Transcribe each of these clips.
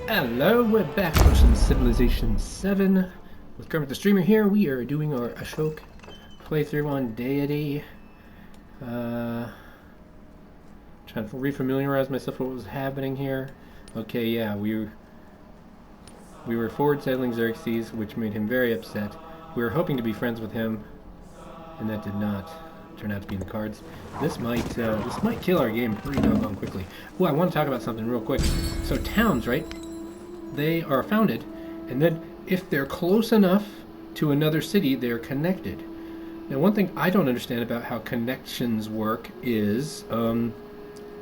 Hello, we're back for some Civilization VII. With Kermit the Streamer here, we are doing our Ashoka playthrough on Deity. Trying to refamiliarize myself with what was happening here. Okay, yeah, we were forward settling Xerxes, which made him very upset. We were hoping to be friends with him, and that did not turn out to be in the cards. This might kill our game pretty doggone quickly. Well, I want to talk about something real quick. So towns, right? They are founded, and then if they're close enough to another city, they're connected. Now, one thing I don't understand about how connections work is,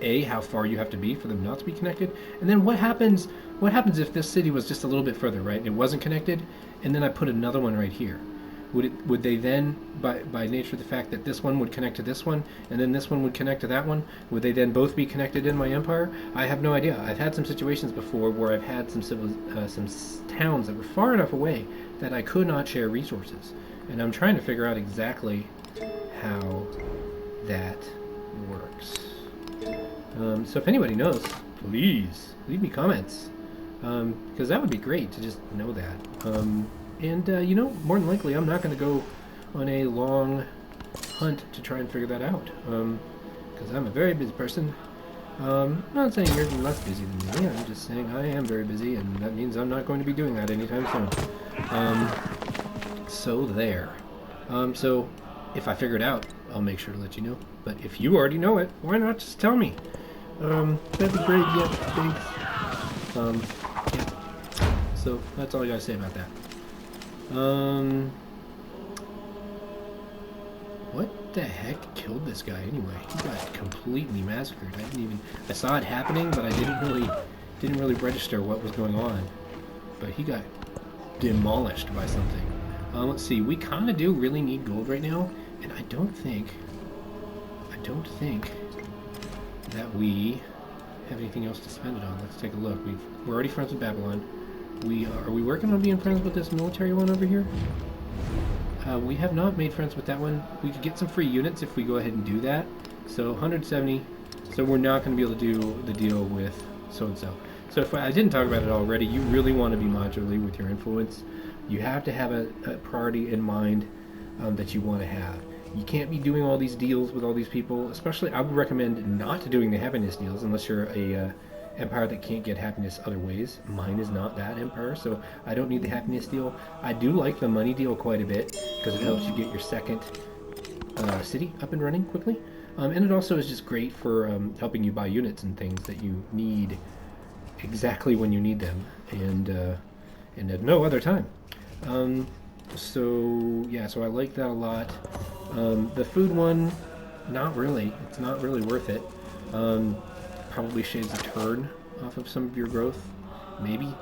A, how far you have to be for them not to be connected, and then what happens if this city was just a little bit further, right, and it wasn't connected, and then I put another one right here? Would they then, by nature of the fact that this one would connect to this one, and then this one would connect to that one, would they then both be connected in my empire? I have no idea. I've had some situations before where I've had some towns that were far enough away that I could not share resources, and I'm trying to figure out exactly how that works. So if anybody knows, please leave me comments, because that would be great to just know that. And, more than likely, I'm not going to go on a long hunt to try and figure that out. Because I'm a very busy person. I'm not saying you're less busy than me. I'm just saying I am very busy, and that means I'm not going to be doing that anytime soon. So there. So if I figure it out, I'll make sure to let you know. But if you already know it, why not just tell me? That'd be great. Yeah, thanks. Yeah. So that's all I gotta say about that. What the heck killed this guy anyway? He got completely massacred. I saw it happening, but I didn't really register what was going on. But he got demolished by something. Let's see, we kind of do really need gold right now, and I don't think that we have anything else to spend it on. Let's take a look. We're already friends with Babylon. Are we working on being friends with this military one over here? We have not made friends with that one. We could get some free units if we go ahead and do that. So 170. So we're not going to be able to do the deal with so-and-so. So if I didn't talk about it already, you really want to be modularly with your influence. You have to have a priority in mind that you want to have. You can't be doing all these deals with all these people. Especially, I would recommend not doing the happiness deals unless you're a empire that can't get happiness other ways. Mine is not that empire, so I don't need the happiness deal. I do like the money deal quite a bit because it helps you get your second city up and running quickly, and it also is just great for helping you buy units and things that you need exactly when you need them, and at no other time. So yeah, so I like that a lot. The food one, not really. It's not really worth it. Probably shades a turn off of some of your growth, maybe.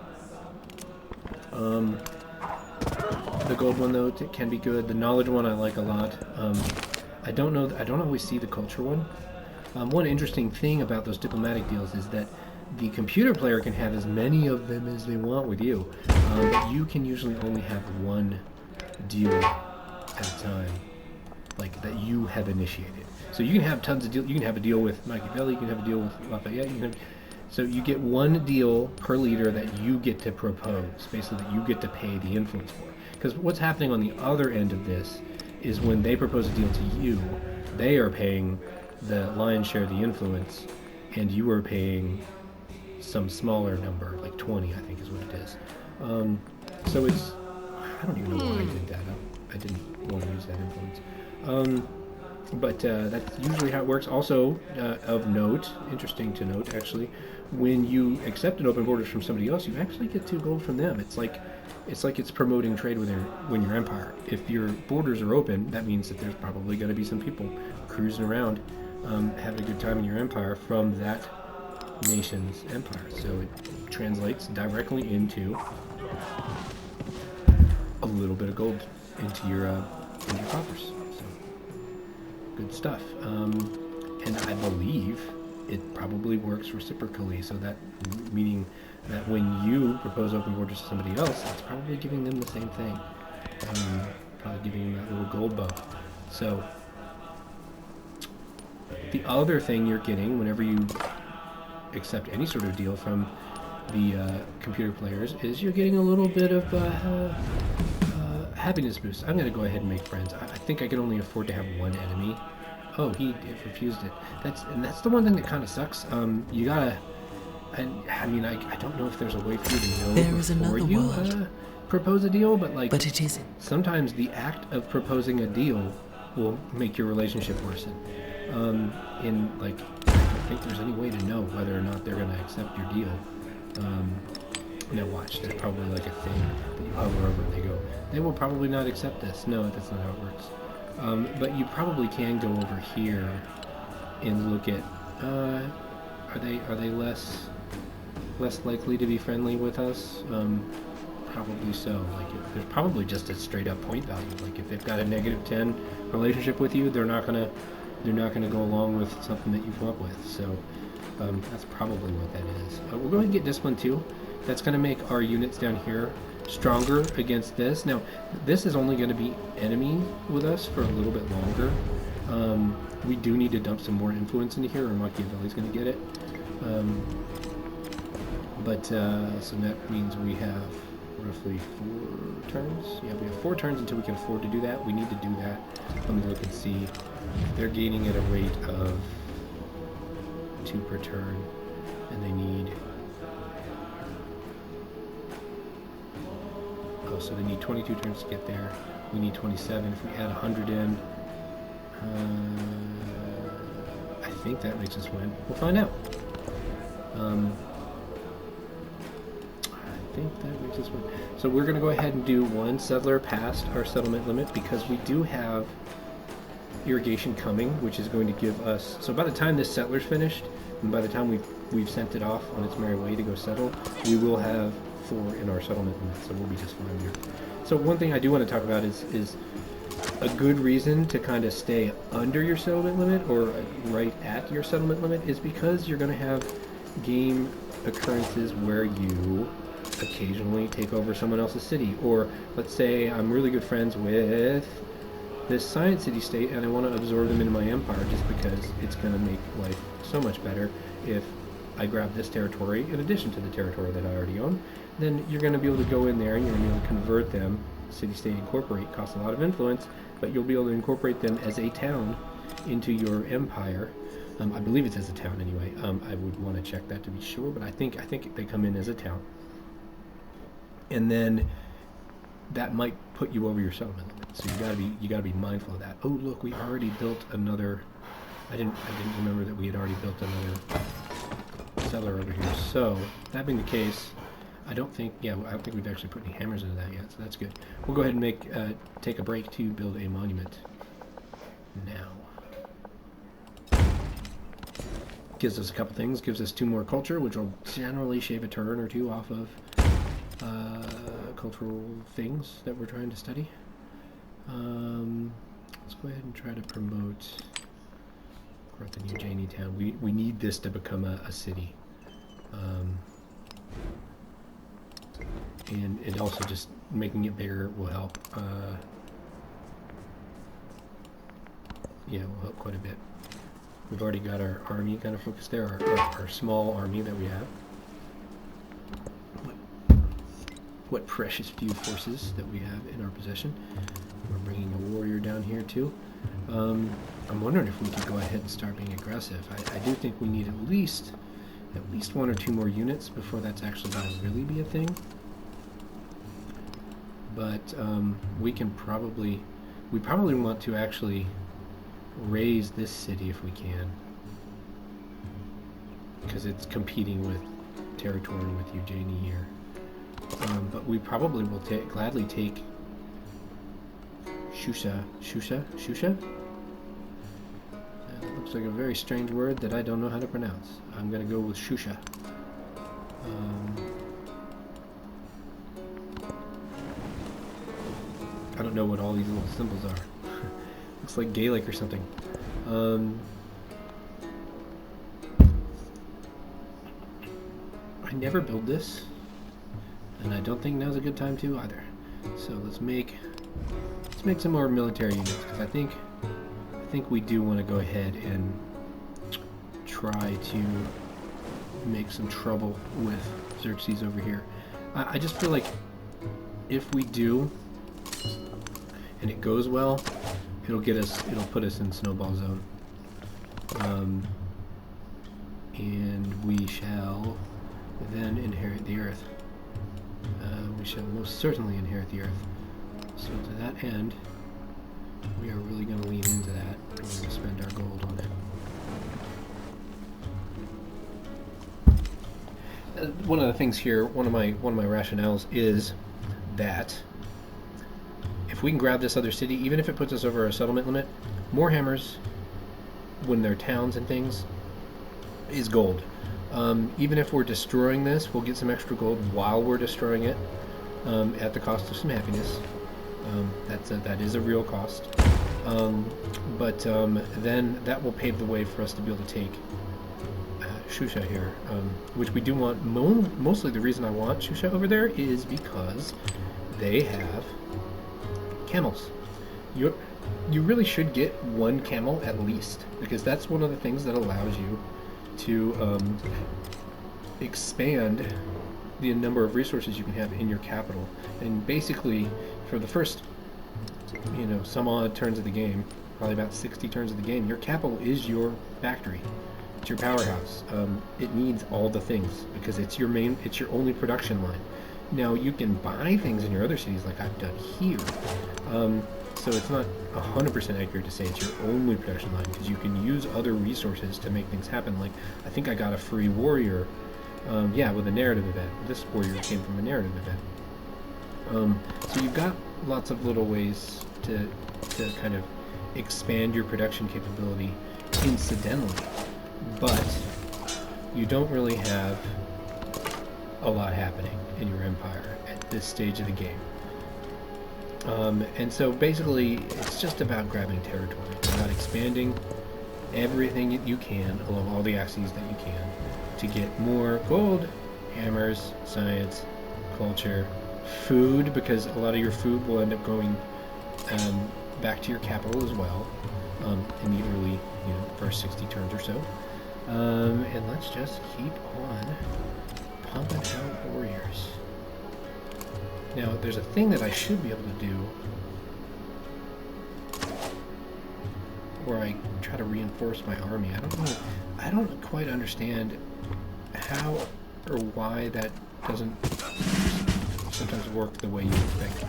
The gold one though can be good. The knowledge one I like a lot. I don't always see the culture one. One interesting thing about those diplomatic deals is that the computer player can have as many of them as they want with you, but you can usually only have one deal at a time, like that you have initiated. So you can have tons of deals. You can have a deal with Machiavelli. You can have a deal with Lafayette. So you get one deal per leader that you get to propose, basically that you get to pay the influence for. Because what's happening on the other end of this is when they propose a deal to you, they are paying the lion's share of the influence, and you are paying some smaller number, like 20, I think is what it is. So it's, I don't even know why I did that. I didn't want to use that influence. But that's usually how it works. Also, of note, interesting to note actually, when you accept an open borders from somebody else, you actually get 2 gold from them. It's like it's promoting trade with your empire. If your borders are open, that means that there's probably going to be some people cruising around, having a good time in your empire from that nation's empire. So it translates directly into a little bit of gold into your coffers. Good stuff. And I believe it probably works reciprocally, so that meaning that when you propose open borders to somebody else, it's probably giving them the same thing. Probably giving them that little gold buff. So the other thing you're getting whenever you accept any sort of deal from the computer players is you're getting a little bit of happiness boost. I'm going to go ahead and make friends. I think I can only afford to have one enemy. Oh, he refused it. That's the one thing that kind of sucks. You gotta. I mean, I don't know if there's a way for you to know There is before another you world. propose a deal, but like, But it isn't. sometimes the act of proposing a deal will make your relationship worsen. In like, I don't think there's any way to know whether or not they're going to accept your deal. Now watch, there's probably like a thing that you hover over and they go, they will probably not accept this. No, that's not how it works. But you probably can go over here and look at, are they less likely to be friendly with us? Probably so. Like, there's probably just a straight up point value. Like, if they've got a -10 relationship with you, they're not gonna go along with something that you've come up with. So that's probably what that is. We'll go ahead and get discipline 2. That's going to make our units down here stronger against this. Now, this is only going to be enemy with us for a little bit longer. We do need to dump some more influence into here, or Machiavelli's going to get it. So that means we have roughly 4 turns. Yeah, we have 4 turns until we can afford to do that. We need to do that. Let me look and see. They're gaining at a rate of 2 per turn, and they need... Oh, so they need 22 turns to get there. We need 27. If we add 100 in, I think that makes us win. We'll find out. I think that makes us win. So we're going to go ahead and do 1 settler past our settlement limit, because we do have irrigation coming, which is going to give us... So by the time this settler's finished, and by the time we've sent it off on its merry way to go settle, we will have 4 in our settlement limit, so we'll be just fine there. So one thing I do want to talk about is a good reason to kind of stay under your settlement limit, or right at your settlement limit, is because you're going to have game occurrences where you occasionally take over someone else's city. Or let's say I'm really good friends with this science city-state and I want to absorb them into my empire, just because it's going to make life so much better if I grab this territory in addition to the territory that I already own. Then you're going to be able to go in there and you're going to be able to convert them. City-state incorporate costs a lot of influence, but you'll be able to incorporate them as a town into your empire. I believe it's as a town anyway. I would want to check that to be sure, but I think they come in as a town. And then that might put you over your settlement limit. So you gotta be mindful of that. Oh, look, we already built another. I didn't remember that we had already built another settler over here. So that being the case, I don't think we've actually put any hammers into that yet. So that's good. We'll go ahead and take a break to build a monument now. Gives us a couple things. Gives us 2 more culture, which will generally shave a turn or 2 off of cultural things that we're trying to study. Let's go ahead and try to promote the new Janie town. We need this to become a city. And also just making it bigger will help. Yeah, will help quite a bit. We've already got our army kind of focused there, our small army that we have. What precious few forces that we have in our possession. We're bringing a warrior down here too. I'm wondering if we could go ahead and start being aggressive. I do think we need at least 1 or 2 more units before that's actually going to really be a thing. But we probably want to actually raise this city if we can, because it's competing with territory with Eugenie here. But we probably will gladly take Shusha? That looks like a very strange word that I don't know how to pronounce. I'm going to go with Shusha. I don't know what all these little symbols are. Looks like Gaelic or something. I never build this, and I don't think now's a good time to either. So let's make some more military units, because I think we do want to go ahead and try to make some trouble with Xerxes over here. I just feel like if we do, and it goes well, it'll put us in snowball zone. And we shall then inherit the earth. We shall most certainly inherit the earth. So to that end, we are really going to lean into that. We're going to spend our gold on it. One of the things here, one of my rationales is that if we can grab this other city, even if it puts us over our settlement limit, more hammers when they're towns and things is gold. Even if we're destroying this, we'll get some extra gold while we're destroying it, at the cost of some happiness. That is a real cost. But then that will pave the way for us to be able to take Shusha here, which we do want. Mostly the reason I want Shusha over there is because they have camels. You really should get one camel at least, because that's one of the things that allows you to expand the number of resources you can have in your capital. And basically, for the first, some odd turns of the game, probably about 60 turns of the game, your capital is your factory. It's your powerhouse. It needs all the things because it's your only production line. Now you can buy things in your other cities like I've done here. So it's not 100% accurate to say it's your only production line, because you can use other resources to make things happen. Like, I think I got a free warrior, with a narrative event. This warrior came from a narrative event. So you've got lots of little ways to kind of expand your production capability incidentally, but you don't really have a lot happening in your empire at this stage of the game. And so basically, it's just about grabbing territory. It's about expanding everything you can along all the axes that you can to get more gold, hammers, science, culture, food, because a lot of your food will end up going back to your capital as well in the early, first 60 turns or so. And let's just keep on pumping out warriors. Now, there's a thing that I should be able to do where I try to reinforce my army. I don't quite understand how or why that doesn't sometimes work the way you expect it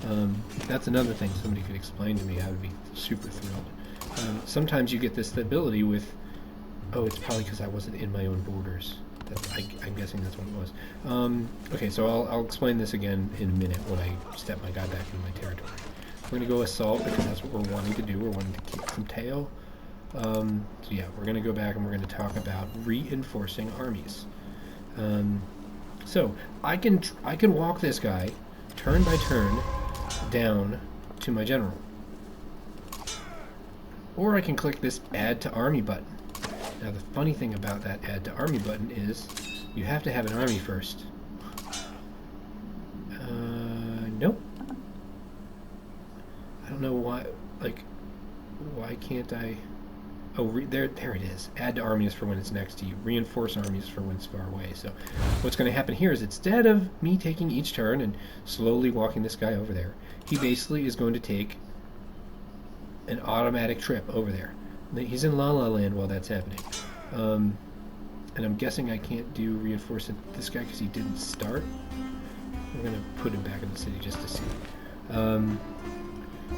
to. That's another thing somebody could explain to me. I would be super thrilled. Sometimes you get this ability with, it's probably because I wasn't in my own borders. I'm guessing that's what it was. Okay, so I'll explain this again in a minute when I step my guy back into my territory. We're going to go assault because that's what we're wanting to do. We're wanting to kick some tail. So yeah, we're going to go back and we're going to talk about reinforcing armies. So I can walk this guy turn by turn down to my general. Or I can click this Add to Army button. Now the funny thing about that Add to Army button is you have to have an army first. Nope. I don't know why, why can't I... Oh, there it is. Add to army is for when it's next to you. Reinforce armies for when it's far away. So what's going to happen here is instead of me taking each turn and slowly walking this guy over there, he basically is going to take an automatic trip over there. He's in La La Land while that's happening. And I'm guessing I can't do reinforce this guy because he didn't start. We're going to put him back in the city just to see.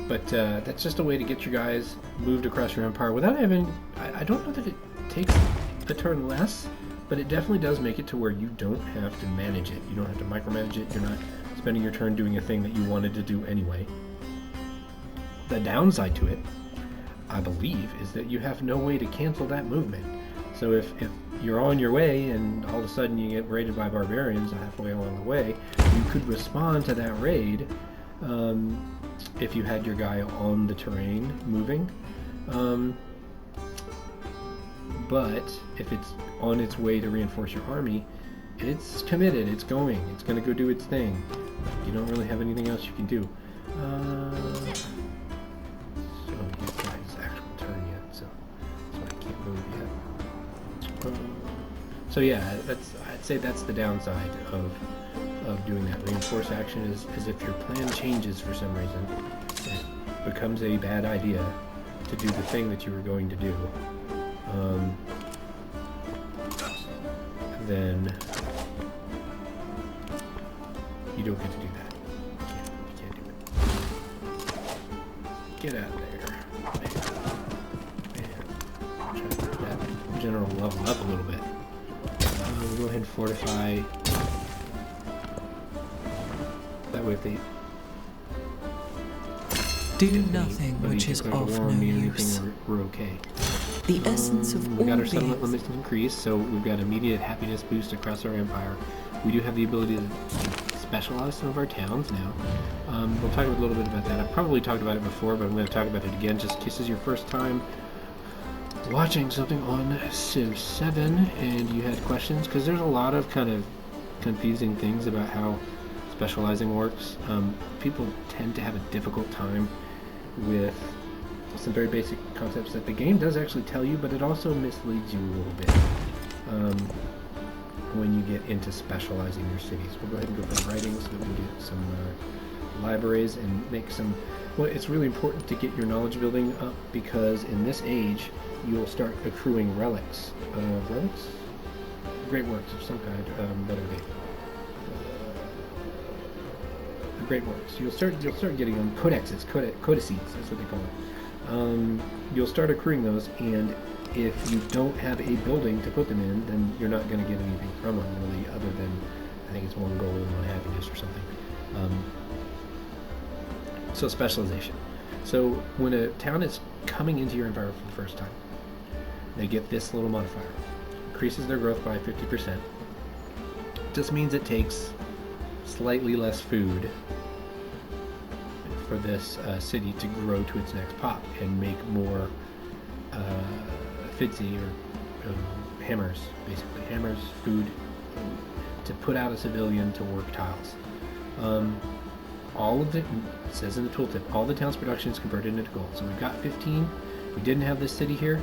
But that's just a way to get your guys moved across your empire without having... I don't know that it takes a turn less, but it definitely does make it to where you don't have to manage it. You don't have to micromanage it. You're not spending your turn doing a thing that you wanted to do anyway. The downside to it, I believe, is that you have no way to cancel that movement. So if you're on your way and all of a sudden you get raided by barbarians halfway along the way, you could respond to that raid if you had your guy on the terrain moving. But if it's on its way to reinforce your army, it's committed, it's going to go do its thing. You don't really have anything else you can do. So he's got his actual turn yet, so that's why I can't move yet. So yeah, I'd say that's the downside of doing that. Reinforce action is if your plan changes for some reason, it becomes a bad idea to do the thing that you were going to do. Then you don't get to do that. You can't do it. Get out of there. Man. Try to get that general level up a little bit. We'll go ahead and fortify. That way if they do nothing which is of no use. We're okay. The essence of we got all our settlement beings. limits increased, so we've got immediate happiness boost across our empire. We do have the ability to specialize some of our towns now. We'll talk a little bit about that. I've probably talked about it before, but I'm going to talk about it again just in case this is your first time watching something on Civ 7 and you had questions, because there's a lot of kind of confusing things about how specializing works. People tend to have a difficult time with some very basic concepts that the game does actually tell you, but it also misleads you a little bit when you get into specializing your cities. We'll go ahead and go for writing so that we can get some libraries and make some... Well, it's really important to get your knowledge building up, because in this age you'll start accruing relics. Relics? Great works of some kind. What are they? Great works. You'll start getting them. Codices. Codices. That's what they call it. You'll start accruing those, and if you don't have a building to put them in, then you're not going to get anything from them really, other than I think it's 1 gold and 1 happiness or something. So specialization. So when a town is coming into your environment for the first time, they get this little modifier. Increases their growth by 50%. Just means it takes slightly less food for this city to grow to its next pop and make more fitzy or hammers, basically. Hammers, food, to put out a civilian to work tiles. All of it says in the tooltip, all the town's production is converted into gold. So we've got 15. If we didn't have this city here,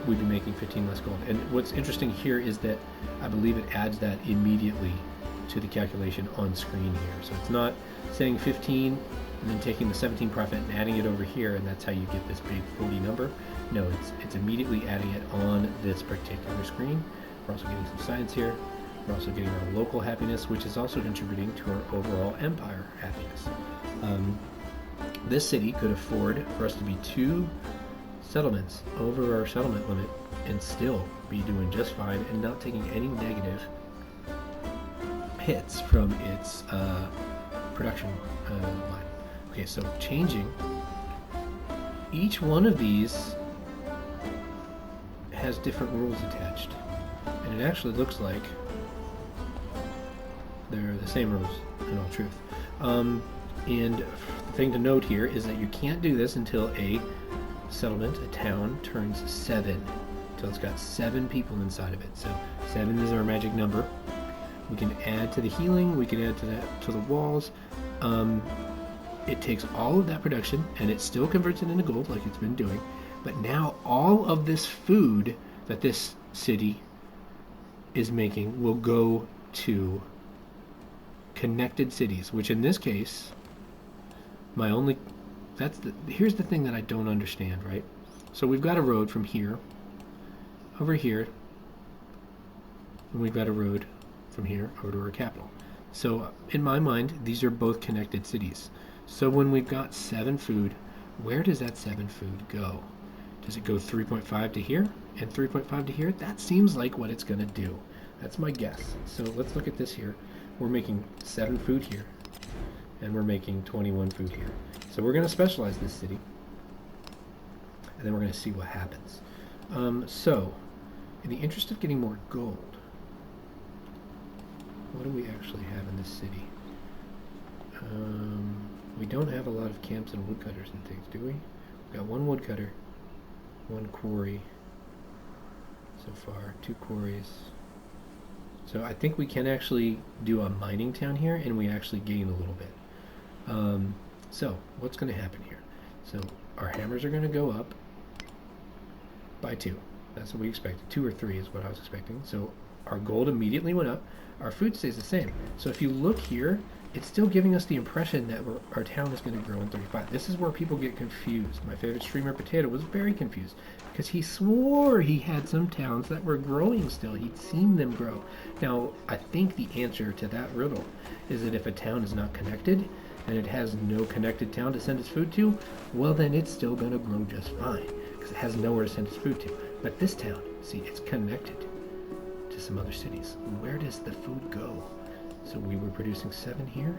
we'd be making 15 less gold. And what's interesting here is that I believe it adds that immediately to the calculation on screen here. So it's not saying 15 and then taking the 17 profit and adding it over here, and that's how you get this big 40 number. No, it's immediately adding it on this particular screen. We're also getting some science here. We're also getting our local happiness, which is also contributing to our overall empire happiness. This city could afford for us to be 2 settlements over our settlement limit and still be doing just fine and not taking any negative hits from its production line. Okay, so changing. Each one of these has different rules attached, and it actually looks like they're the same rules in all truth. And the thing to note here is that you can't do this until a settlement, a town, turns 7. Until it's got 7 people inside of it. So 7 is our magic number. We can add to the healing, we can add to the walls. It takes all of that production and it still converts it into gold like it's been doing. But now all of this food that this city is making will go to connected cities, which in this case, here's the thing that I don't understand, right? So we've got a road from here over here, and we've got a road from here over to our capital. So in my mind, these are both connected cities. So when we've got 7 food, where does that 7 food go? Does it go 3.5 to here and 3.5 to here? That seems like what it's going to do. That's my guess. So let's look at this here. We're making 7 food here, and we're making 21 food here. So we're going to specialize this city, and then we're going to see what happens. So, in the interest of getting more gold, what do we actually have in this city? We don't have a lot of camps and woodcutters and things, do we? We've got 1 woodcutter, 1 quarry so far, 2 quarries. So I think we can actually do a mining town here, and we actually gain a little bit. So what's going to happen here? So our hammers are going to go up by 2. That's what we expected. 2 or 3 is what I was expecting. So our gold immediately went up. Our food stays the same. So if you look here, it's still giving us the impression that our town is going to grow in 35. This is where people get confused. My favorite streamer, Potato, was very confused because he swore he had some towns that were growing still. He'd seen them grow. Now, I think the answer to that riddle is that if a town is not connected and it has no connected town to send its food to, well, then it's still going to grow just fine because it has nowhere to send its food to. But this town, see, it's connected to some other cities. Where does the food go? So we were producing 7 here.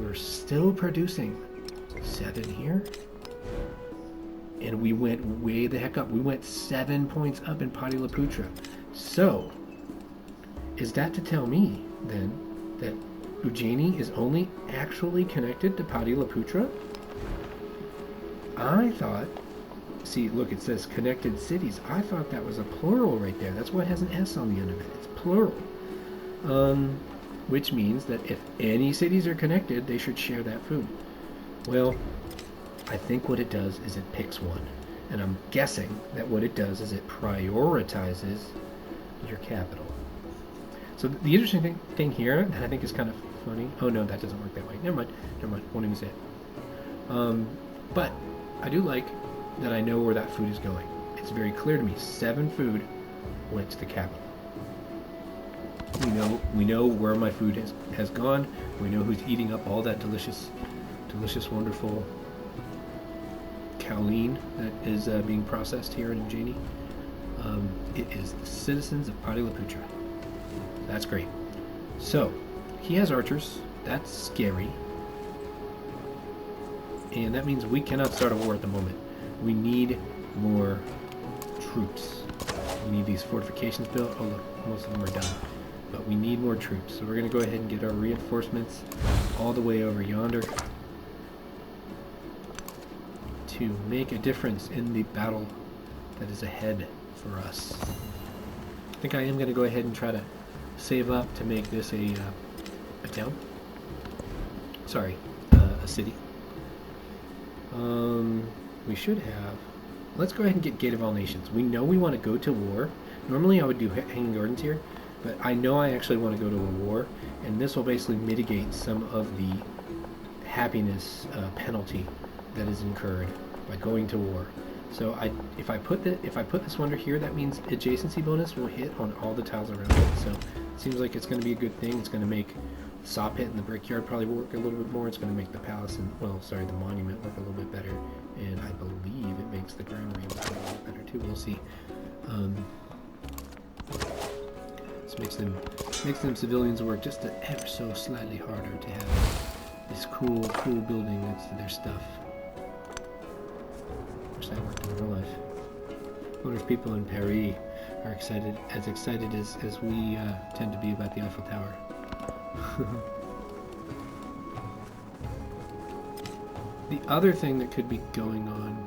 We're still producing 7 here. And we went way the heck up. We went 7 points up in Pataliputra. So, is that to tell me, then, that Ujjaini is only actually connected to Pataliputra? I thought... See, look, it says connected cities. I thought that was a plural right there. That's why it has an S on the end of it. It's plural. Which means that if any cities are connected, they should share that food. Well, I think what it does is it picks one. And I'm guessing that what it does is it prioritizes your capital. So the interesting thing here, and I think is kind of funny... Oh, no, that doesn't work that way. Never mind. Won't even say it. But I do like that I know where that food is going. It's very clear to me. 7 food went to the capital. We know where my food has gone. We know who's eating up all that delicious, wonderful kaolin that is being processed here in Ujjaini. It is the citizens of Pataliputra. That's great. So, he has archers. That's scary. And that means we cannot start a war at the moment. We need more troops. We need these fortifications built. Oh look, most of them are done. But we need more troops. So we're going to go ahead and get our reinforcements all the way over yonder to make a difference in the battle that is ahead for us. I think I am going to go ahead and try to save up to make this a town. Sorry, a city. We should have... Let's go ahead and get Gate of All Nations. We know we want to go to war. Normally I would do Hanging Gardens here, but I know I actually want to go to a war, and this will basically mitigate some of the happiness penalty that is incurred by going to war. So if I put this wonder here, that means adjacency bonus will hit on all the tiles around it. So it seems like it's going to be a good thing. It's going to make saw pit and the brickyard probably work a little bit more. It's going to make the palace and, the monument work a little bit better. And I believe it makes the granary work a little bit better too. We'll see. This makes them civilians work just ever so slightly harder to have this cool building next to their stuff. Wish that worked in real life. I wonder if people in Paris are as excited as we tend to be about the Eiffel Tower. The other thing that could be going on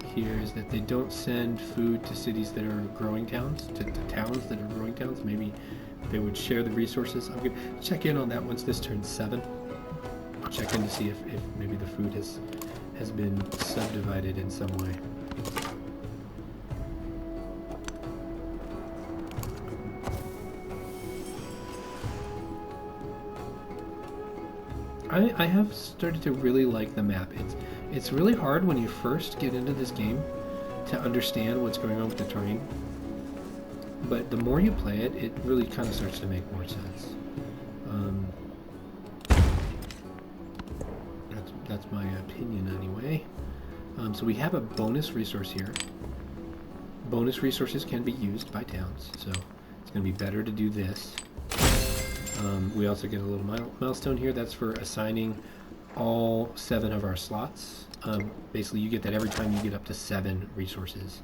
here is that they don't send food to cities that are growing towns, to towns that are growing towns. Maybe they would share the resources. I'm going to check in on that once this turns 7. I'll check in to see if maybe the food has been subdivided in some way. I have started to really like the map. It's really hard when you first get into this game to understand what's going on with the terrain. But the more you play it, it really kind of starts to make more sense. That's my opinion anyway. So we have a bonus resource here. Bonus resources can be used by towns, so it's going to be better to do this. We also get a little milestone here. That's for assigning all 7 of our slots. Basically, you get that every time you get up to 7 resources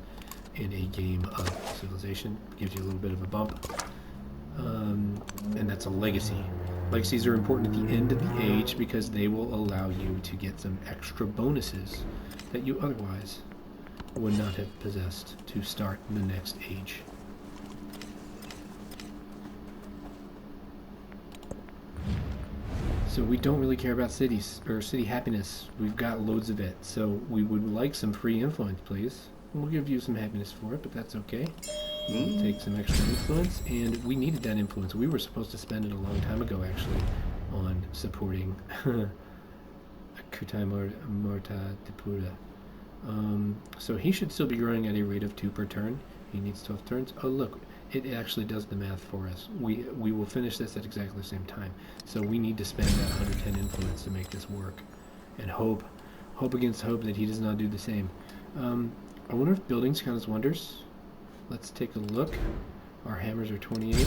in a game of Civilization. It gives you a little bit of a bump. And that's a legacy. Legacies are important at the end of the age because they will allow you to get some extra bonuses that you otherwise would not have possessed to start the next age. So we don't really care about cities or city happiness. We've got loads of it. So we would like some free influence, please. We'll give you some happiness for it, but that's okay. We'll take some extra influence, and we needed that influence. We were supposed to spend it a long time ago, actually, on supporting Kutai Morta Depura. So he should still be growing at a rate of 2 per turn. He needs 12 turns. Oh, look, it actually does the math for us. We will finish this at exactly the same time. So we need to spend that 110 influence to make this work. And hope against hope that he does not do the same. I wonder if buildings count as wonders. Let's take a look. Our hammers are 28.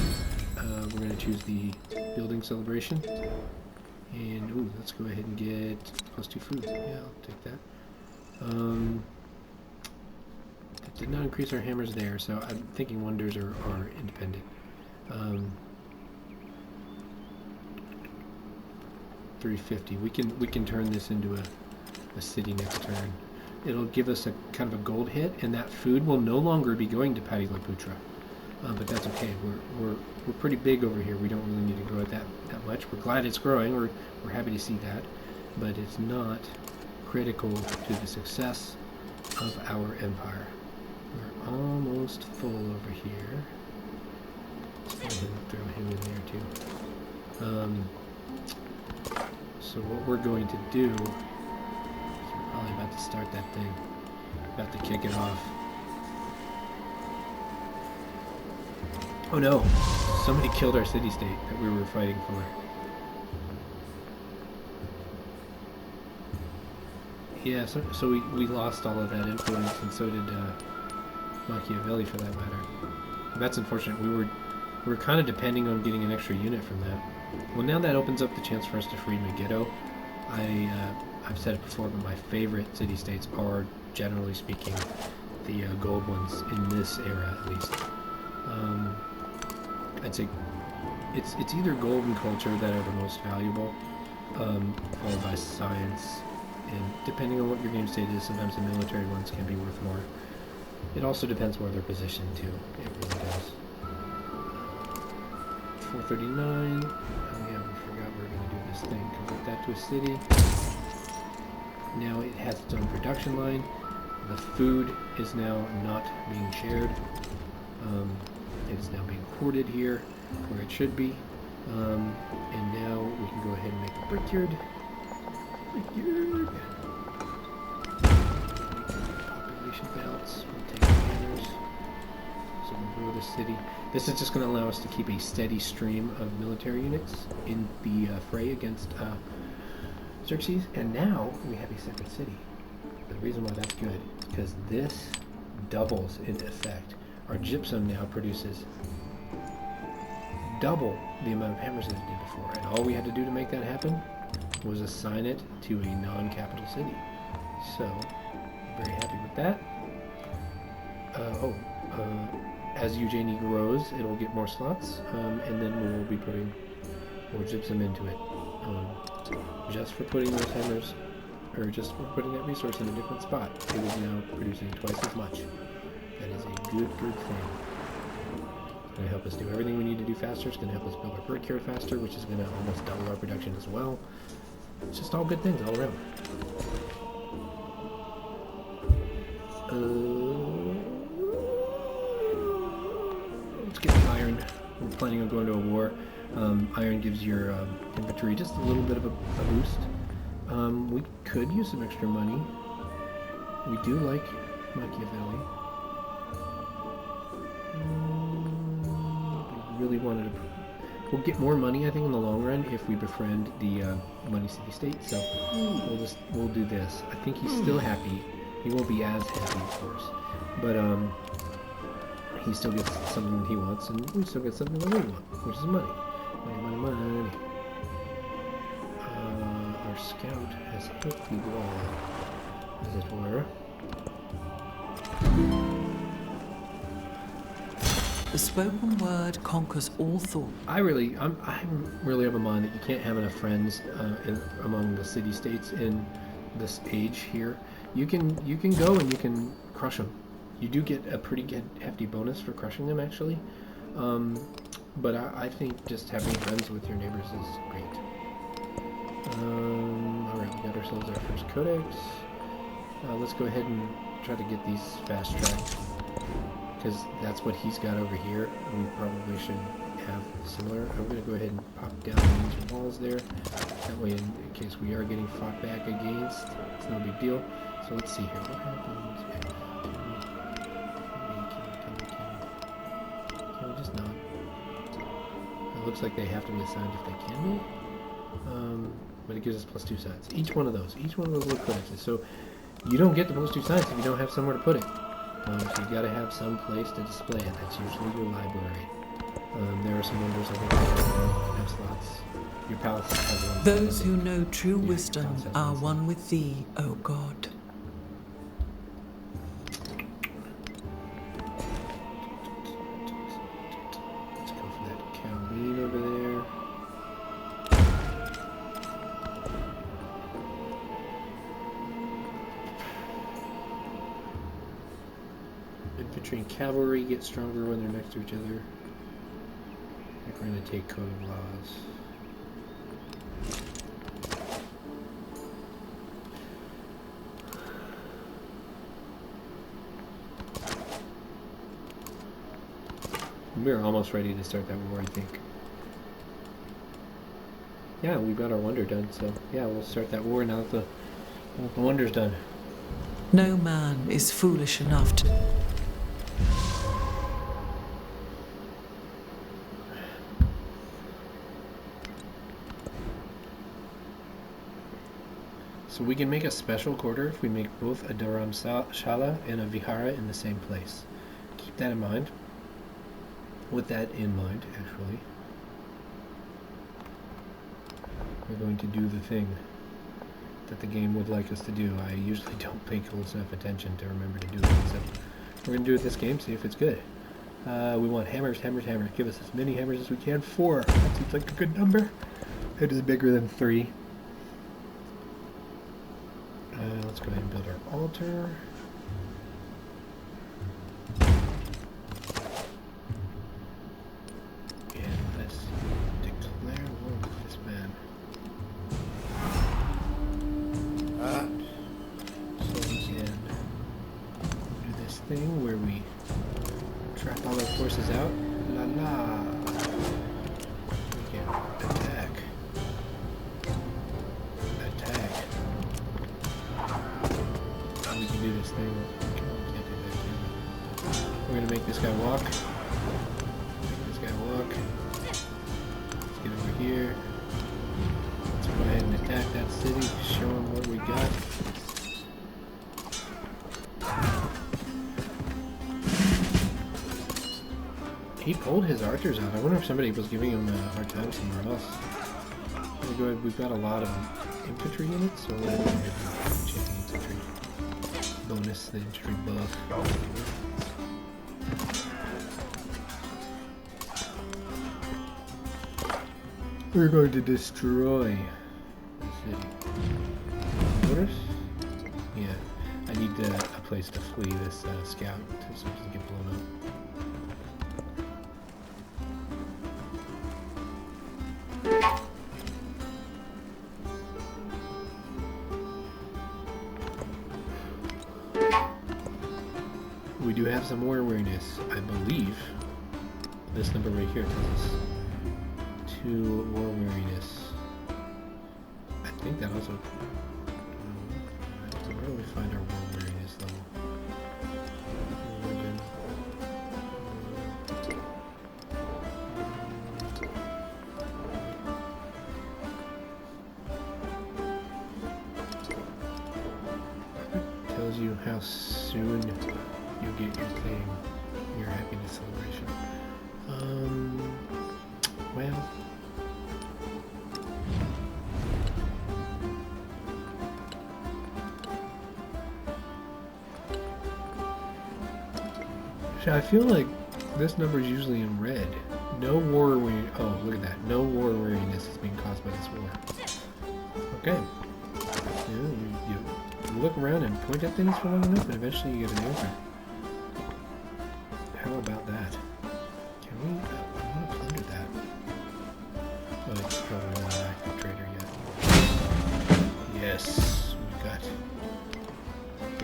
We're going to choose the building celebration. And, ooh, let's go ahead and get +2 food. Yeah, I'll take that. That did not increase our hammers there, so I'm thinking wonders are independent. 350. We can turn this into a city next turn. It'll give us a kind of a gold hit, and that food will no longer be going to Pataliputra. But that's okay. We're pretty big over here. We don't really need to grow it that much. We're glad it's growing. We're happy to see that, but it's not critical to the success of our empire. We're almost full over here. Let's go ahead and throw him in there too. So what we're going to do is we're probably about to start that thing. About to kick it off. Oh no! Somebody killed our city-state that we were fighting for. Yeah, so we lost all of that influence, and so did Machiavelli, for that matter. And that's unfortunate. We were kind of depending on getting an extra unit from that. Well, now that opens up the chance for us to free Megiddo. I've said it before, but my favorite city-states are, generally speaking, the gold ones in this era, at least. I'd say it's either gold and culture that are the most valuable, followed by science. And depending on what your game state is, sometimes the military ones can be worth more. It also depends where they're positioned, too. It really does. 439. Oh yeah, we forgot we were going to do this thing. Convert that to a city. Now it has its own production line. The food is now not being shared. It is now being hoarded here, where it should be. And now we can go ahead and make a brickyard. Population balance. We'll take banners. So we'll grow the city. This is just going to allow us to keep a steady stream of military units in the fray against Xerxes. And now we have a separate city. The reason why that's good is because this doubles in effect. Our gypsum now produces double the amount of hammers that it did before. And all we had to do to make that happen was assign it to a non-capital city. So, very happy with that. As Eugenie grows, it'll get more slots, and then we will be putting more gypsum into it. Just for putting those hammers, or just for putting that resource in a different spot, it is now producing twice as much. That is a good thing. It's going to help us do everything we need to do faster. It's going to help us build our brickyard faster, which is going to almost double our production as well. It's just all good things all around. Let's get the iron. We're planning on going to a war. Iron gives your infantry just a little bit of a boost. We could use some extra money. We do like Machiavelli. We really wanted to... We'll get more money, I think, in the long run if we befriend the money city-state. So we'll do this. I think he's still happy. He won't be as happy, of course, but he still gets something that he wants, and we still get something that we want, which is money. Money. Our scout has hit the wall, as it were. The spoken word conquers all thought. I really of a mind that you can't have enough friends among the city-states in this age here. You can go and you can crush them. You do get a pretty hefty bonus for crushing them, actually. But I think just having friends with your neighbors is great. Alright, we got ourselves our first codex. Let's go ahead and try to get these fast tracked, because that's what he's got over here. We probably should have similar. I'm going to go ahead and pop down the ancient walls there. That way, in case we are getting fought back against, it's no big deal. So let's see here. What happens? Can we just not? It looks like they have to be assigned if they can be. But it gives us +2 sides. Each one of those little codices. So you don't get the +2 sides if you don't have somewhere to put it. So you've got to have some place to display it. That's usually your library. There are some wonders over there that have slots. Your palace has one. Those who know true wisdom are one with thee, O God. Let's go for that Caroline over there. Infantry and cavalry get stronger when they're next to each other. I think we're going to take Code of Laws. We're almost ready to start that war, I think. Yeah, we've got our wonder done, so yeah, we'll start that war now that the wonder's done. No man is foolish enough to... So we can make a special quarter if we make both a Dharamshala and a Vihara in the same place. Keep that in mind. With that in mind, actually, we're going to do the thing that the game would like us to do. I usually don't pay close enough attention to remember to do it, so we're going to do it this game, see if it's good. We want hammers, hammers, hammers. Give us as many hammers as we can. 4. That seems like a good number. It is bigger than 3. Let's go ahead and build our altar. And let's declare war with this man. So we can do this thing where we trap all our forces out. La la. We can attack. We can do this thing. Can't do that. We're gonna make this guy walk. Make this guy walk. Let's get over here. Let's go ahead and attack that city. Show him what we got. He pulled his archers out. I wonder if somebody was giving him a hard time somewhere else. We've got a lot of infantry in it, so we're going to check the infantry. Bonus the infantry buff. We're going to destroy the city. Notice? Yeah. I need a place to flee this scout so it doesn't get blown up. We do have some war weariness, I believe. This number right here tells us 2 war weariness. I think that also... where do we find our war weariness level? Tells you how soon you get your thing, your happiness celebration. Well, I feel like this number is usually in red. No war weariness. Oh, look at that. No war weariness is being caused by this war. Okay. Yeah, you look around and point at things for long enough, and eventually you get an answer. How about that? Can we? I want to plunder that. Oh, it's probably not an active trader yet. Yes, we got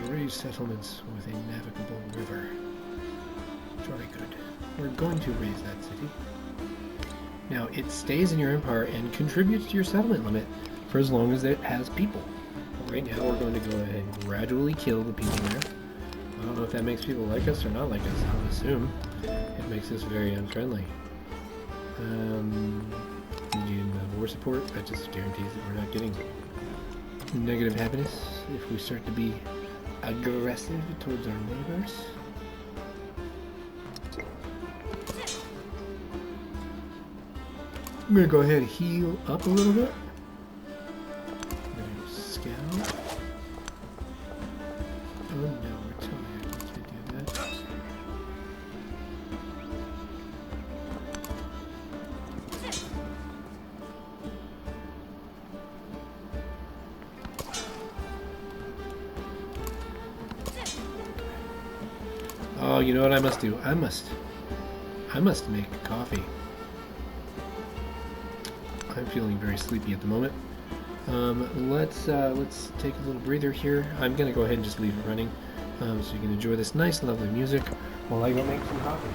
3 settlements with a navigable river. Very good. We're going to raise that city. Now, it stays in your empire and contributes to your settlement limit for as long as it has people. Right now, we're going to go ahead and gradually kill the people there. I don't know if that makes people like us or not like us. I would assume it makes us very unfriendly. War support, that just guarantees that we're not getting negative happiness if we start to be aggressive towards our neighbors. I'm gonna go ahead and heal up a little bit. I'm gonna go scout. Oh no, we're tired. Let's do that. Oh, you know what I must do? I must make coffee. I'm feeling very sleepy at the moment. Let's take a little breather here. I'm gonna go ahead and just leave it running, so you can enjoy this nice, lovely music while I go make some coffee.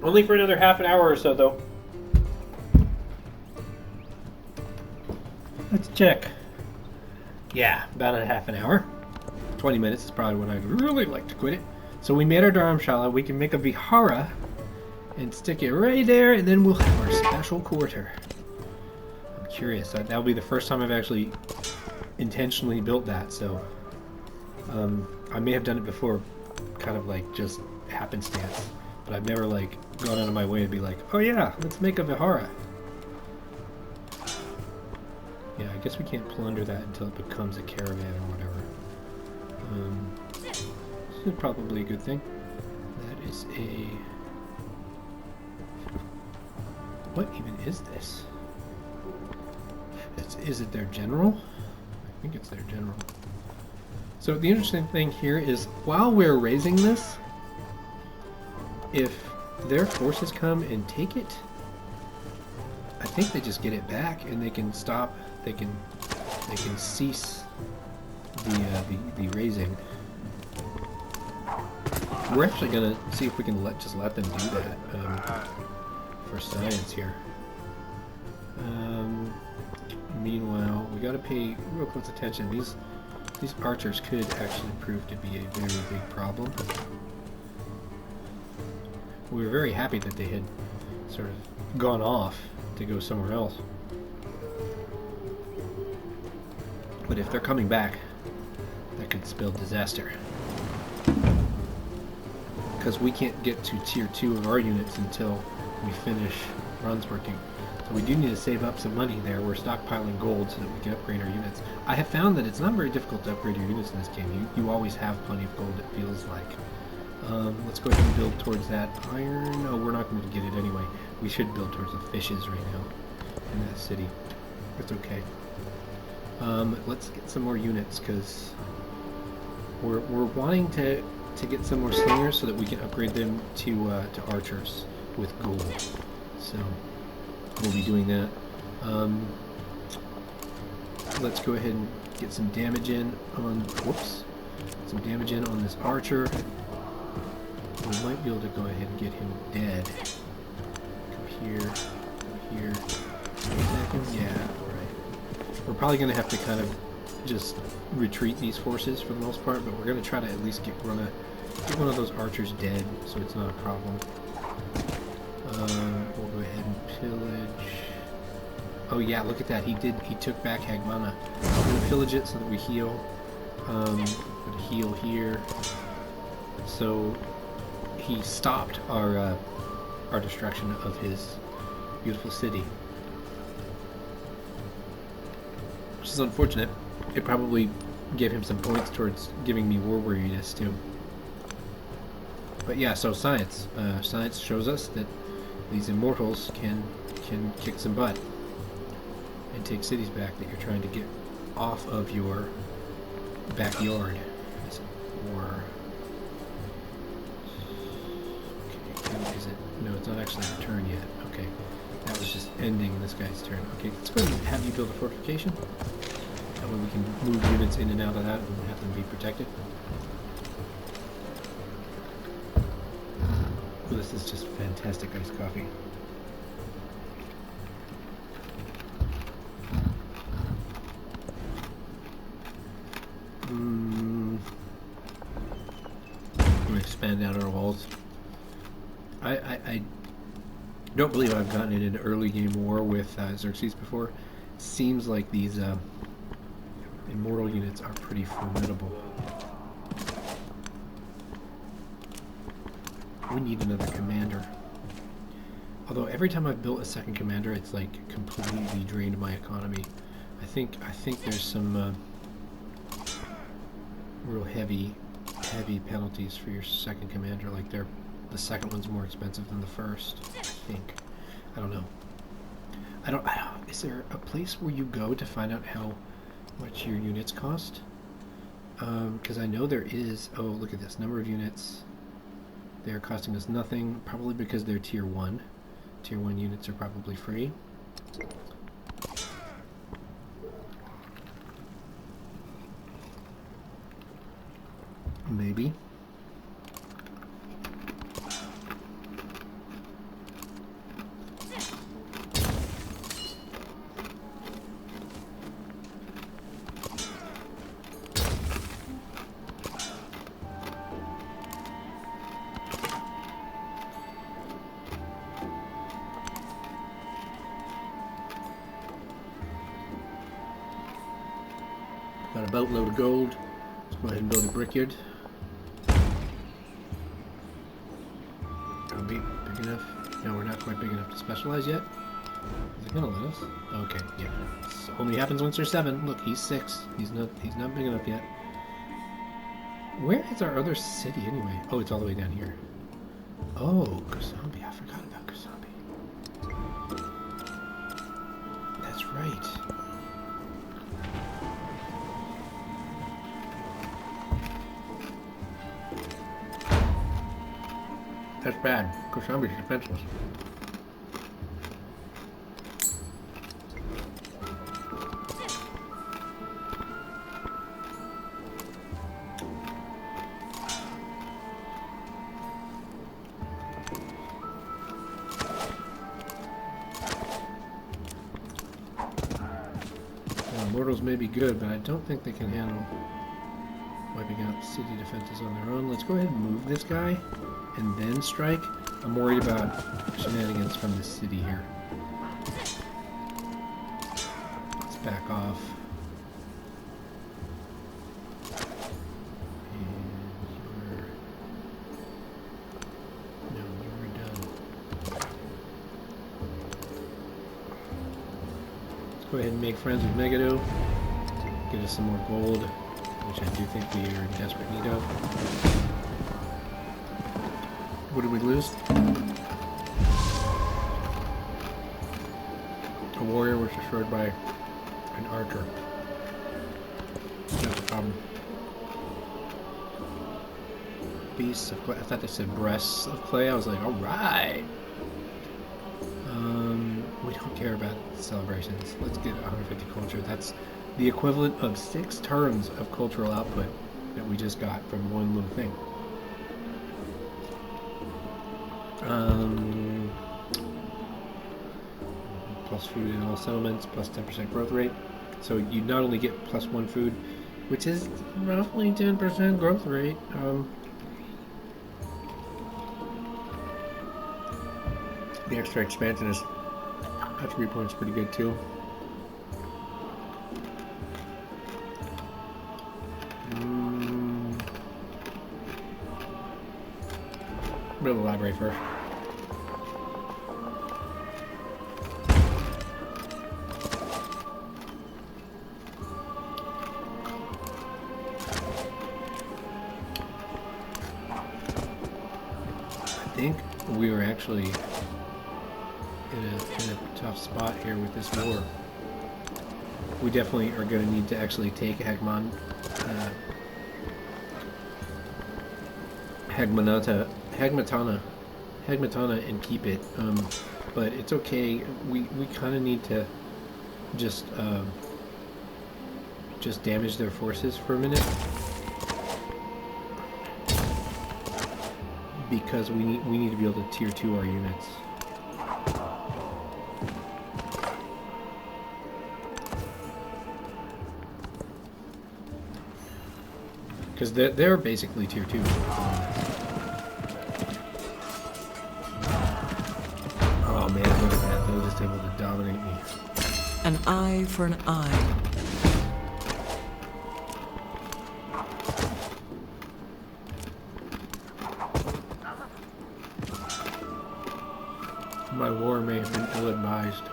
Only for another half an hour or so, though. Let's check. Yeah, about a half an hour. 20 minutes is probably when I'd really like to quit it. So we made our Dharamshala. We can make a Vihara and stick it right there, and then we'll have our special quarter. I'm curious. That'll be the first time I've actually intentionally built that, so I may have done it before, kind of like just happenstance, but I've never like gone out of my way to be like, oh yeah, let's make a Vihara. Yeah, I guess we can't plunder that until it becomes a caravan or whatever. is probably a good thing. That is a... What even is this? Is it their general? I think it's their general. So the interesting thing here is, while we're raising this, if their forces come and take it, I think they just get it back and they can stop. They can cease the raising. We're actually gonna see if we can just let them do that for science here. Meanwhile, we gotta pay real close attention. These archers could actually prove to be a very big problem. We were very happy that they had sort of gone off to go somewhere else. But if they're coming back, that could spell disaster. Because we can't get to tier 2 of our units until we finish runs working. So we do need to save up some money there. We're stockpiling gold so that we can upgrade our units. I have found that it's not very difficult to upgrade your units in this game. You always have plenty of gold, it feels like. Let's go ahead and build towards that iron. No, we're not going to get it anyway. We should build towards the fishes right now in that city. It's okay. Let's get some more units because we're wanting to get some more slingers so that we can upgrade them to archers with gold. So we'll be doing that. Let's go ahead and get some damage in on some damage in on this archer. We might be able to go ahead and get him dead. Come here, come here. 2 seconds. Yeah, right. We're probably going to have to kind of just retreat these forces for the most part, but we're going to try to at least get one of those archers dead, so it's not a problem. We'll go ahead and pillage. Oh yeah, look at that. He took back Hagmana. I'm going to pillage it so that we heal. Heal here. So he stopped our destruction of his beautiful city. Which is unfortunate. It probably gave him some points towards giving me war weariness too. But yeah, so science. Science shows us that these immortals can kick some butt and take cities back that you're trying to get off of your backyard, as it were. Okay, is it? No, it's not actually a turn yet. Okay, that was just ending this guy's turn. Okay, let's go ahead and have you build a fortification. That way we can move units in and out of that and have them be protected. Oh, this is just fantastic iced coffee. I'm going to expand out our walls. I don't believe I've gotten in an early game war with Xerxes before. Seems like these immortal units are pretty formidable. We need another commander. Although every time I've built a second commander, it's like completely drained my economy. I think there's some real heavy penalties for your second commander. Like the second one's more expensive than the first. I think. I don't know. I don't. Is there a place where you go to find out how much your units cost? Because I know there is. Oh, look at this number of units. They're costing us nothing, probably because they're tier 1. Tier 1 units are probably free. Maybe. Got a boatload of gold. Let's go ahead and build a brickyard. Are we big enough? No, we're not quite big enough to specialize yet. Is it gonna let us? Okay, yeah. This only happens once you're 7. Look, he's 6. He's not big enough yet. Where is our other city anyway? Oh, it's all the way down here. Oh, Kosambi. I forgot about Kosambi. That's right. That's bad. Kosambi's defenseless. Mortals may be good, but I don't think they can handle wiping out city defenses on their own. Let's go ahead and move this guy and then strike. I'm worried about shenanigans from the city here. Let's back off. Go ahead and make friends with Megado. Get us some more gold, which I do think we are in desperate need of. What did we lose? A warrior was destroyed by an archer. That's a problem. Beasts of clay. I thought they said breasts of clay. I was like, alright! We don't care about celebrations. Let's get 150 culture. That's the equivalent of 6 turns of cultural output that we just got from one little thing. Plus food in all settlements, plus 10% growth rate. So you not only get plus 1 food, which is roughly 10% growth rate. The extra expansion is attribute points pretty good too. Build the library first. I think we were actually in a tough spot here with this war. We definitely are going to need to actually take Hagmatana and keep it. But it's okay. We kind of need to just damage their forces for a minute, because we need to be able to tier 2 our units. Because they're basically tier 2. Oh man, look at that. They're just able to dominate me. An eye for an eye. My war may have been ill-advised.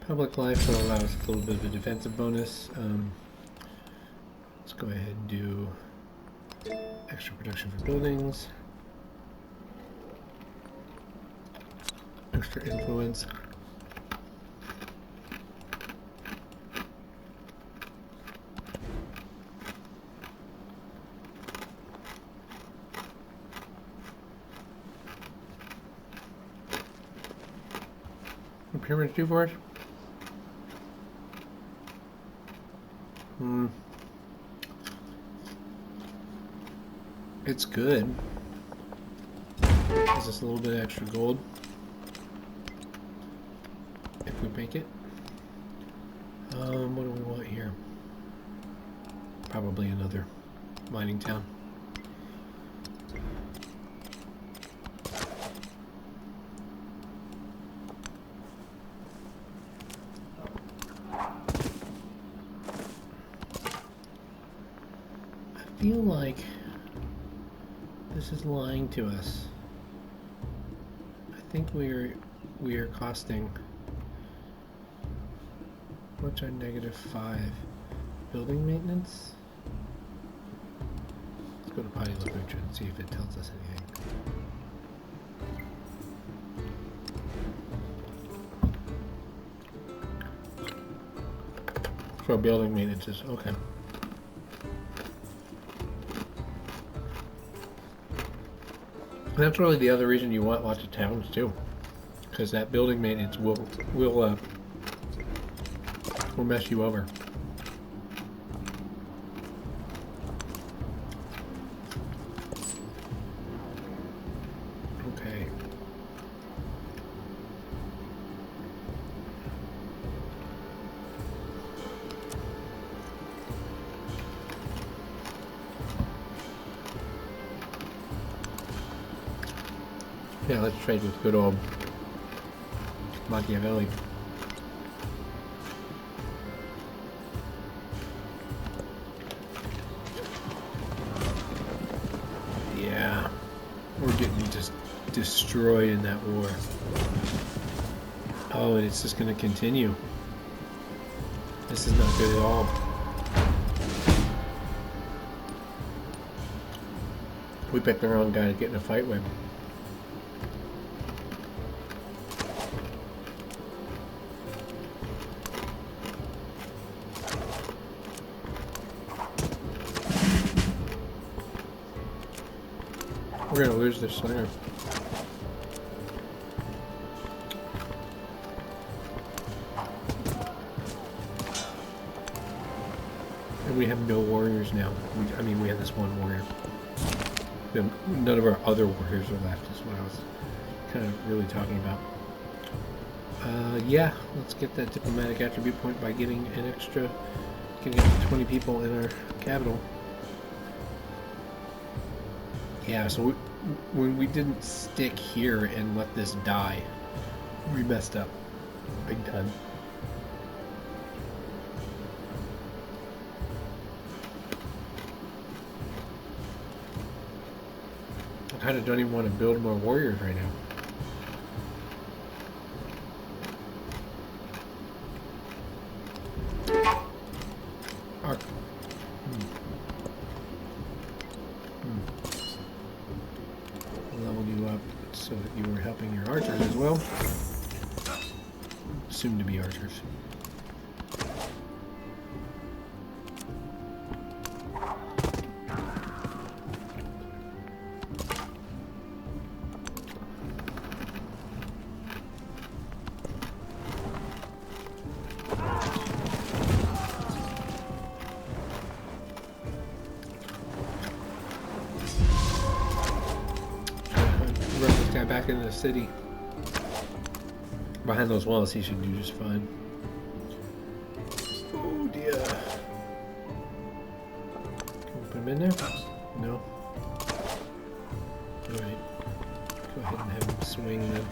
Public life will allow us a little bit of a defensive bonus. Let's go ahead and do extra production for buildings, extra influence. What pyramids do for us? It's good. Gives us a little bit of extra gold if we make it. What do we want here? Probably another mining town. I feel like this is lying to us. I think we are costing. What's our -5? Building maintenance? Let's go to Potty Literature and see if it tells us anything. So building maintenance is okay. And that's really the other reason you want lots of towns too, because that building maintenance will mess you over. Okay. Yeah, let's trade with good old Machiavelli. Yeah, we're getting just destroyed in that war. Oh, and it's just going to continue. This is not good at all. We picked the wrong guy to get in a fight with. We're gonna lose this slinger. And we have no warriors now. I mean, we have this one warrior. None of our other warriors are left, is what I was kind of really talking about. Yeah, let's get that diplomatic attribute point by getting an extra, getting 20 people in our capital. Yeah, so when we didn't stick here and let this die, we messed up big time. I kind of don't even want to build more warriors right now. Leveled you up so that you were helping your archers as well. Soon to be archers. Run this guy back into the city. Behind those walls, he should do just fine. Oh dear. Can we put him in there? No. Alright. Go ahead and have him swing then.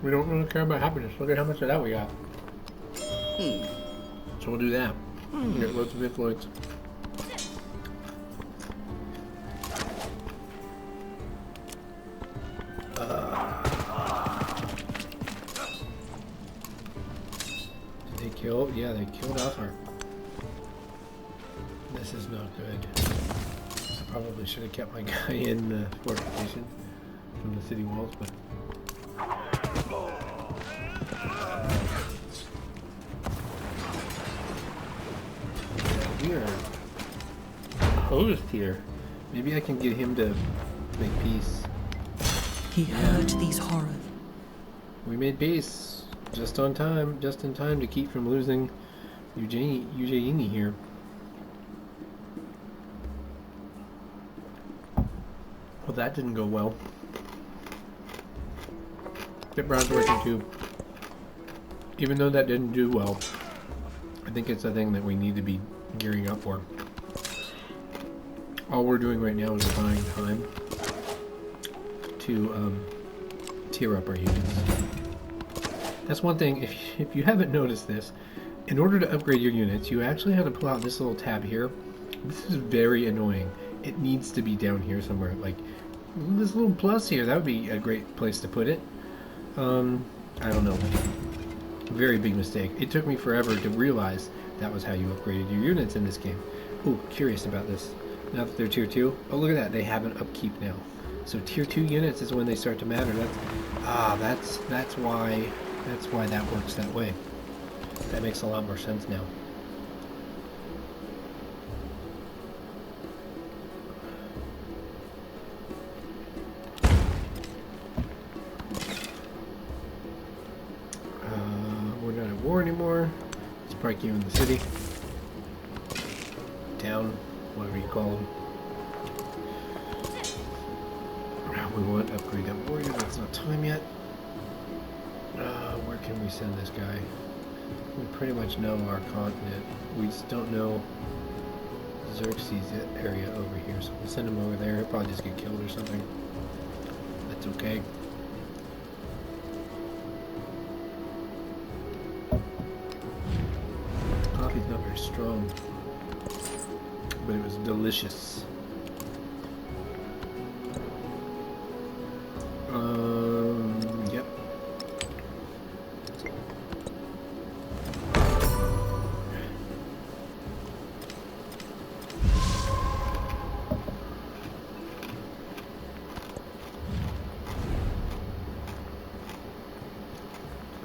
We don't really care about happiness. Look at how much of that we got. So we'll do that. Get loads of influence. Did they Kill? Yeah, they killed Altar. This is not good. I probably should have kept my guy in the fortification from the city walls, but... We are hosed here. Maybe I can get him to make peace. He heard these horrors. We made peace just on time, just in time to keep from losing Eugenie here. Well, that didn't go well. Get Brown's working too. Even though that didn't do well, I think it's a thing that we need to be gearing up for. All we're doing right now is buying time to tier up our units. That's one thing, if you haven't noticed this, in order to upgrade your units, you actually have to pull out this little tab here. This is very annoying. It needs to be down here somewhere. Like, this little plus here, that would be a great place to put it. I don't know. Very big mistake. It took me forever to realize that was how you upgraded your units in this game. Ooh, curious about this. Now that they're tier 2, oh look at that, they have an upkeep now. So tier 2 units is when they start to matter. That's why that works that way. That makes a lot more sense now. We're not at war anymore. Let's park you in the city. Town, whatever you call them. We want to upgrade that warrior. That's not time yet. Where can we send this guy? We pretty much know our continent. We just don't know Xerxes area over here. So we'll send him over there. He'll probably just get killed or something. That's okay. Coffee's not very strong, but it was delicious. Yep.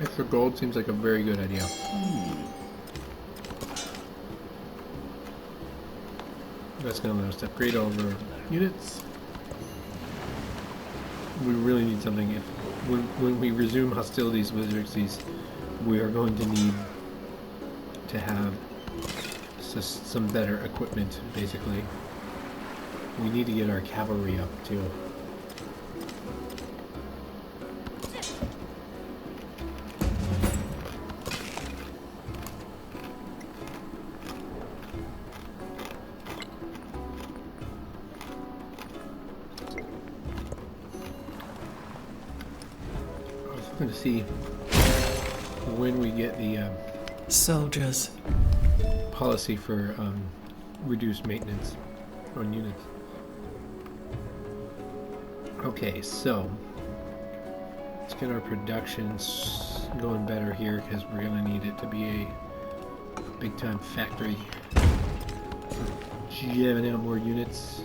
Extra gold seems like a very good idea. That's going to let us upgrade all of our units. We really need something. When we resume hostilities with Xerxes, we are going to need to have some better equipment, basically. We need to get our cavalry up, too. To see when we get the soldiers policy for reduced maintenance on units. Okay, so let's get our productions going better here because we're going to need it to be a big time factory. Jamming out more units.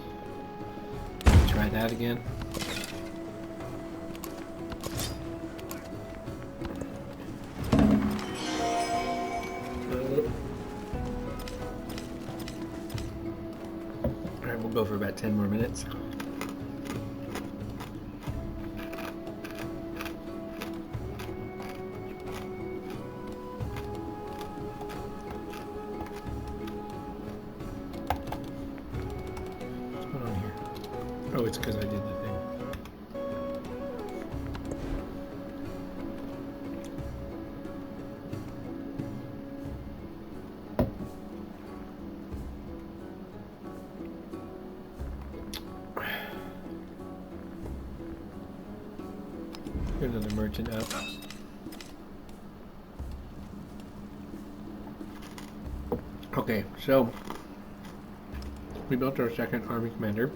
Try that again. Go for about 10 more minutes. What's going on here? Oh, it's because I did the thing. Get another merchant up. Okay, so we built our second army commander.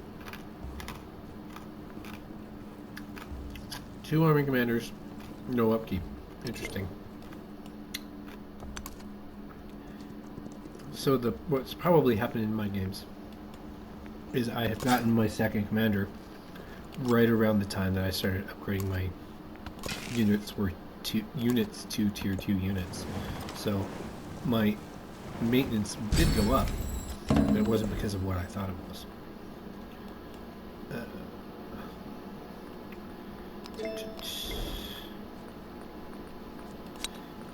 2 army commanders, no upkeep. Interesting. So what's probably happened in my games is I have gotten my second commander right around the time that I started upgrading my units to tier 2 units. So my maintenance did go up, but it wasn't because of what I thought it was.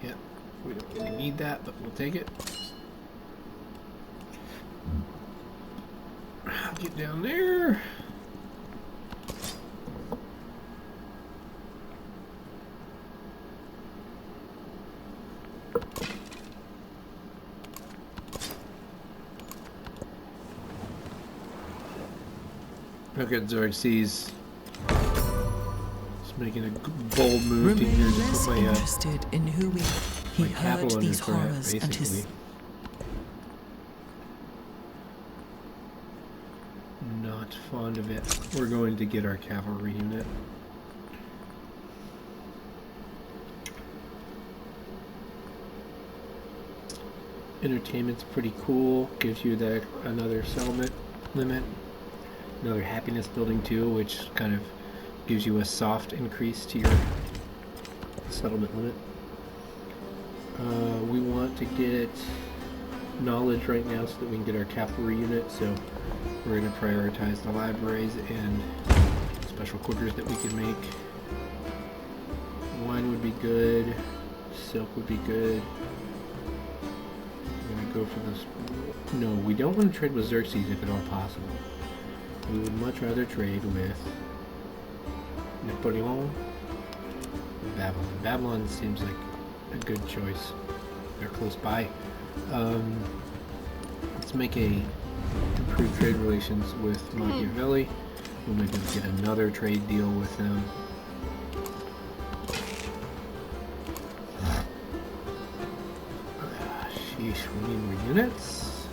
Yeah, we don't really need that, but we'll take it. Get down there. Look at Xerxes. Just making a bold move to here to put my interested in who he heard these horrors and his. Not fond of it. We're going to get our cavalry unit. Entertainment's pretty cool. Gives you that another settlement limit. Another happiness building too, which kind of gives you a soft increase to your settlement limit. We want to get knowledge right now so that we can get our cavalry unit, so we're going to prioritize the libraries and special quarters that we can make. Wine would be good, silk would be good. We're going to go for this. No, we don't want to trade with Xerxes if at all possible. We would much rather trade with Napoleon or Babylon. Babylon seems like a good choice. They're close by. Let's make a improved trade relations with Machiavelli. We'll maybe get another trade deal with them. Sheesh, we need more units.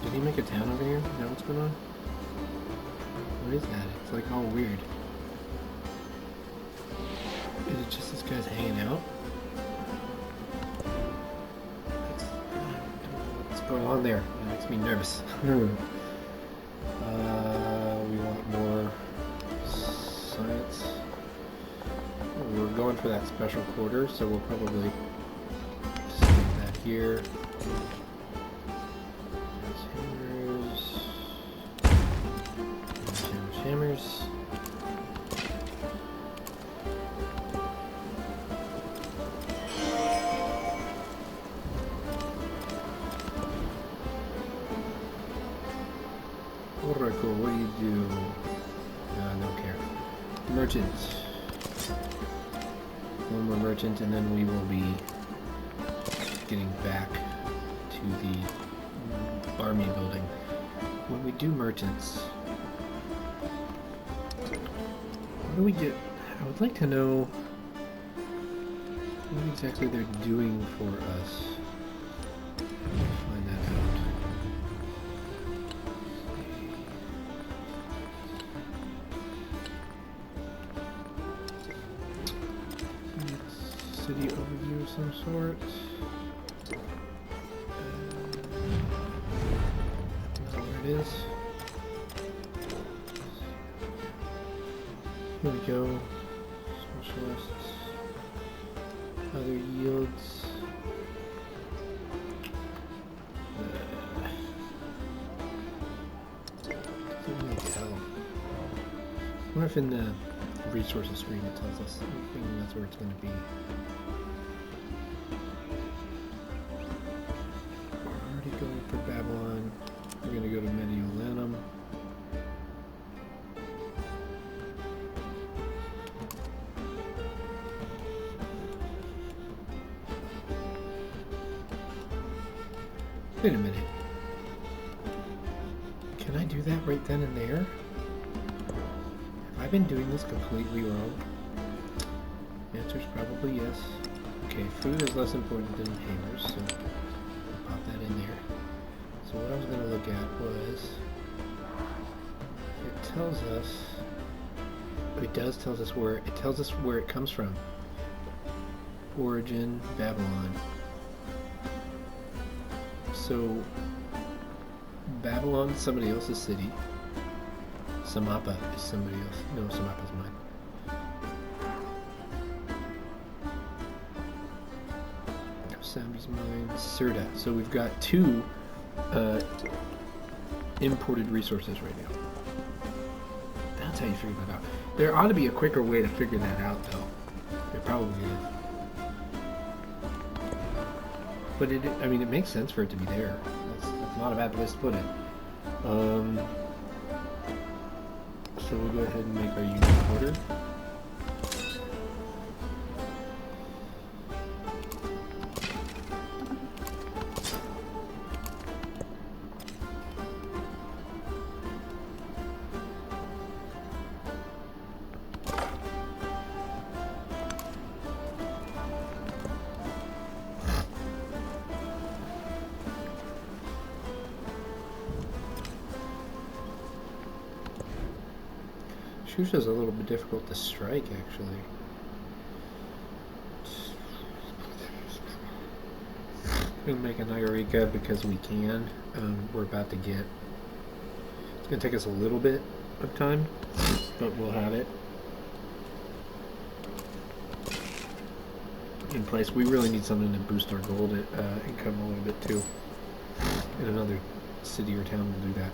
Did he make a town over here? Is that what's going on? What is that? It's like all weird. Is it just this guy's hanging out? What's going on there? It makes me nervous. We want more science. We're going for that special quarter, so we'll probably stick that here. Hammers. Oracle, what do you do? Don't care. Merchant. One more merchant, and then we will be getting back to the army building. When we do merchants, what do we get? I would like to know what exactly they're doing for us. Find that out. City overview of some sort. That's where it is. Here we go. Specialists. Other yields. Doesn't really tell. I wonder if in the resources screen it tells us anything that's where it's going to be. We're already going for Babylon. We're going to go to Mediolanum. Wait a minute. Can I do that right then and there? Have I been doing this completely wrong? The answer's probably yes. Okay, food is less important than hammers, so I'll pop that in there. So what I was going to look at was, it tells us, it tells us where it comes from. origin, Babylon. So, Babylon's somebody else's city. Samapa is somebody else. No, Samapa's mine. Sambi's mine. Serta. So we've got 2 imported resources right now. That's how you figure that out. There ought to be a quicker way to figure that out, though. There probably is. But I mean, it makes sense for it to be there. That's not a bad place to put it. So we'll go ahead and make our unique order. Shusha's a little bit difficult to strike, actually. We'll make a Nagarica because we can. We're about to get... It's going to take us a little bit of time, but we'll have it in place. We really need something to boost our gold income a little bit, too. And another city or town will do that.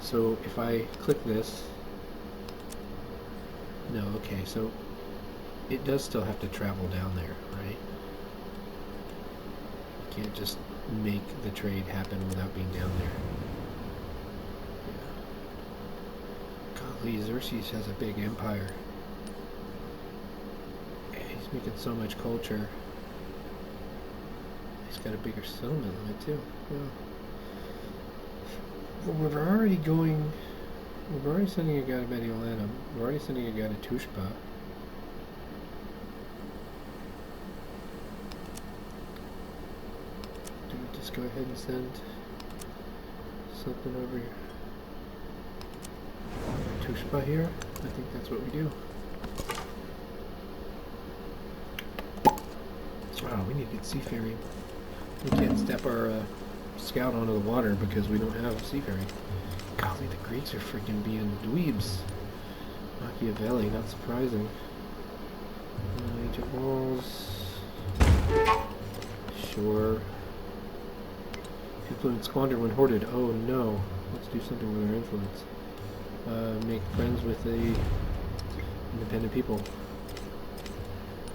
So if I click this... No, okay, so it does still have to travel down there, right? You can't just make the trade happen without being down there. Yeah. Golly, Xerxes has a big empire. He's making so much culture. He's got a bigger settlement limit too. Well, we're already going... We're already sending a guy to Mediolanum. We're already sending a guy to Tushpa. Do we just go ahead and send something over here? Tushpa here? I think that's what we do. Wow, we need to get seafaring. We can't step our scout onto the water because we don't have seafaring. Golly, the Greeks are freaking being dweebs. Machiavelli, not surprising. Ancient walls. Sure. Influence squander when hoarded. Oh no. Let's do something with our influence. Make friends with the independent people.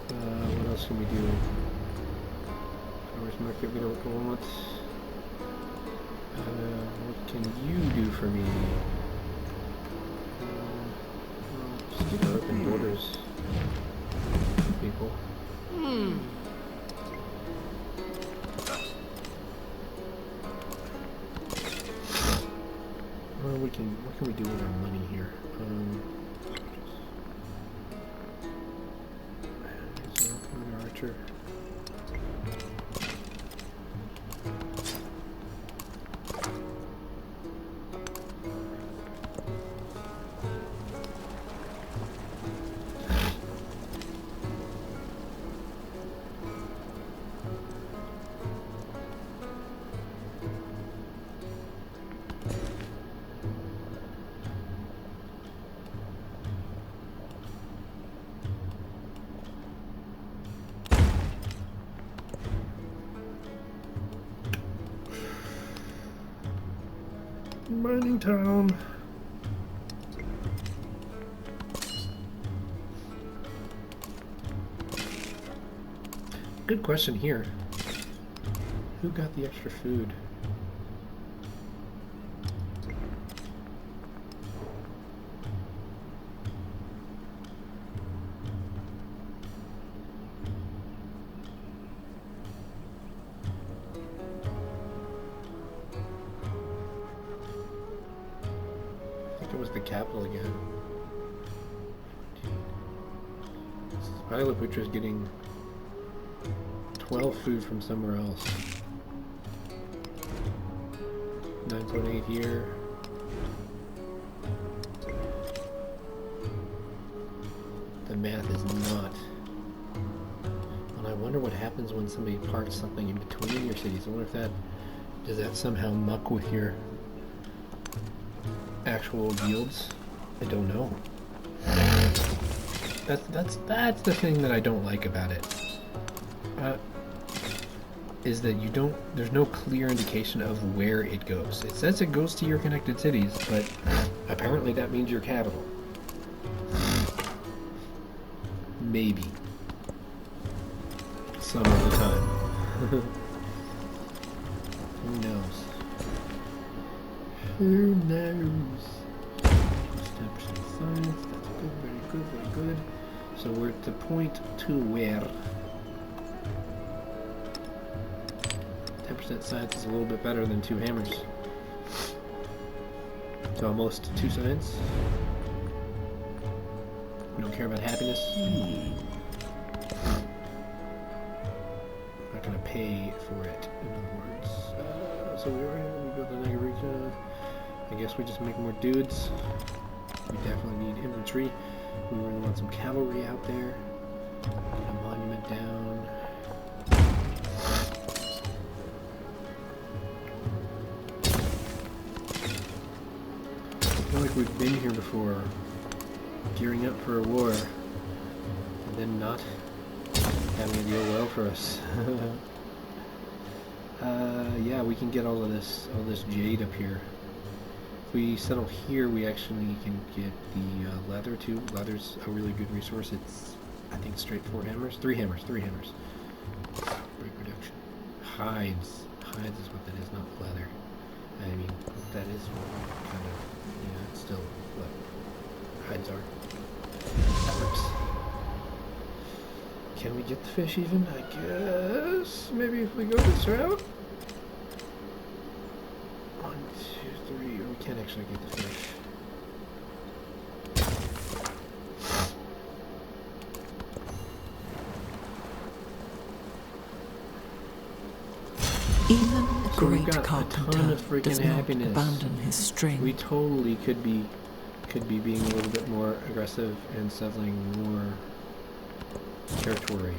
What else can we do? Farmers market we don't want. What can you do for me? Just get our open borders, people. Well, what can we do with our money here? Is an archer. Mining town. Good question here. Who got the extra food? It was the capital again. Pilaputra's getting 12 food from somewhere else. 9.8 here. The math is not what I wonder what happens when somebody parks something in between your cities. I wonder if that, does that somehow muck with your actual yields? I don't know. That's the thing that I don't like about it. Is that you don't, there's no clear indication of where it goes. It says it goes to your connected cities, but apparently that means your capital. Maybe. Some of the time. Who knows? Who knows? 10% science, that's good, very good, very good. So we're at the point to where 10% science is a little bit better than 2 hammers. So almost 2 science. We don't care about happiness. Not gonna pay for it, in other words. So we built a Nagarika. I guess we just make more dudes. We definitely need infantry. We really want some cavalry out there. Get a monument down. I feel like we've been here before, gearing up for a war, and then not having it go well for us. Yeah, we can get all this jade up here. If we settle here, we actually can get the leather too. Leather's a really good resource. It's, I think, straight 4 hammers, 3 hammers. Break production. Hides is what that is, not leather. I mean, that is kind of, yeah, it's still what hides are. That works. Can we get the fish even? I guess maybe if we go this route. 1, 2, 3. We can't actually get the fish. Even a So we've great got carpenter a ton of freaking does not happiness. abandon his string. We totally could be being a little bit more aggressive and settling more territory.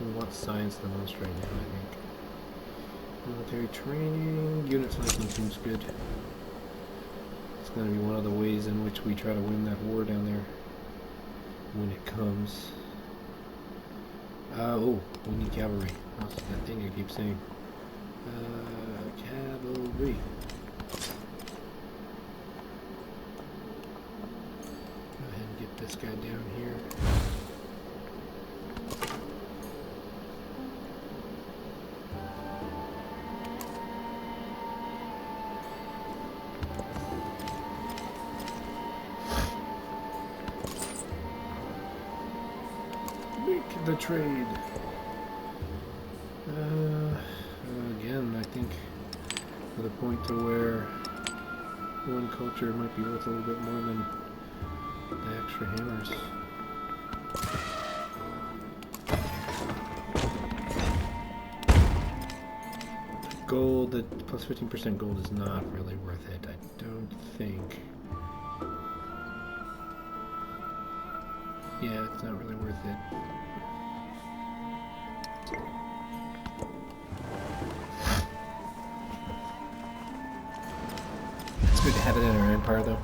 We want science the most right now, I think. Military training, unit sizing seems good. It's going to be one of the ways in which we try to win that war down there when it comes. Oh, we need cavalry. What's that thing I keep saying? Cavalry. Go ahead and get this guy down here. Make the trade. Again, I think to the point to where one culture might be worth a little bit more than the extra hammers. Gold, the plus 15% gold is not really worth it, I don't think. Yeah, it's not really worth it. It's good to have it in our empire, though.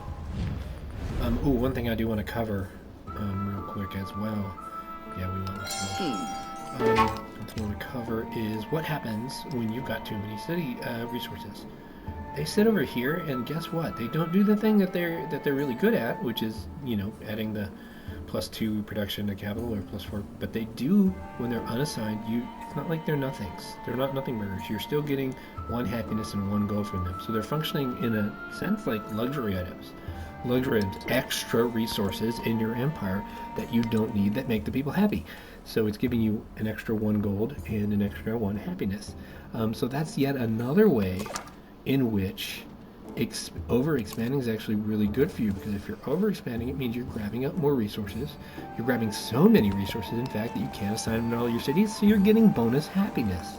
Ooh, one thing I do want to cover, real quick as well. Yeah, we want this. What I want to cover is what happens when you've got too many city resources. They sit over here, and guess what? They don't do the thing that they're really good at, which is, you know, adding the +2 production to capital or +4. But they do when they're unassigned. It's not like they're nothings. They're not nothing burgers. You're still getting 1 happiness and 1 gold from them. So they're functioning in a sense like luxury items. Luxury items, extra resources in your empire that you don't need that make the people happy. So it's giving you an extra 1 gold and an extra 1 happiness. So that's yet another way in which over-expanding is actually really good for you, because if you're over-expanding, it means you're grabbing up more resources. You're grabbing so many resources, in fact, that you can't assign them to all your cities, so you're getting bonus happiness.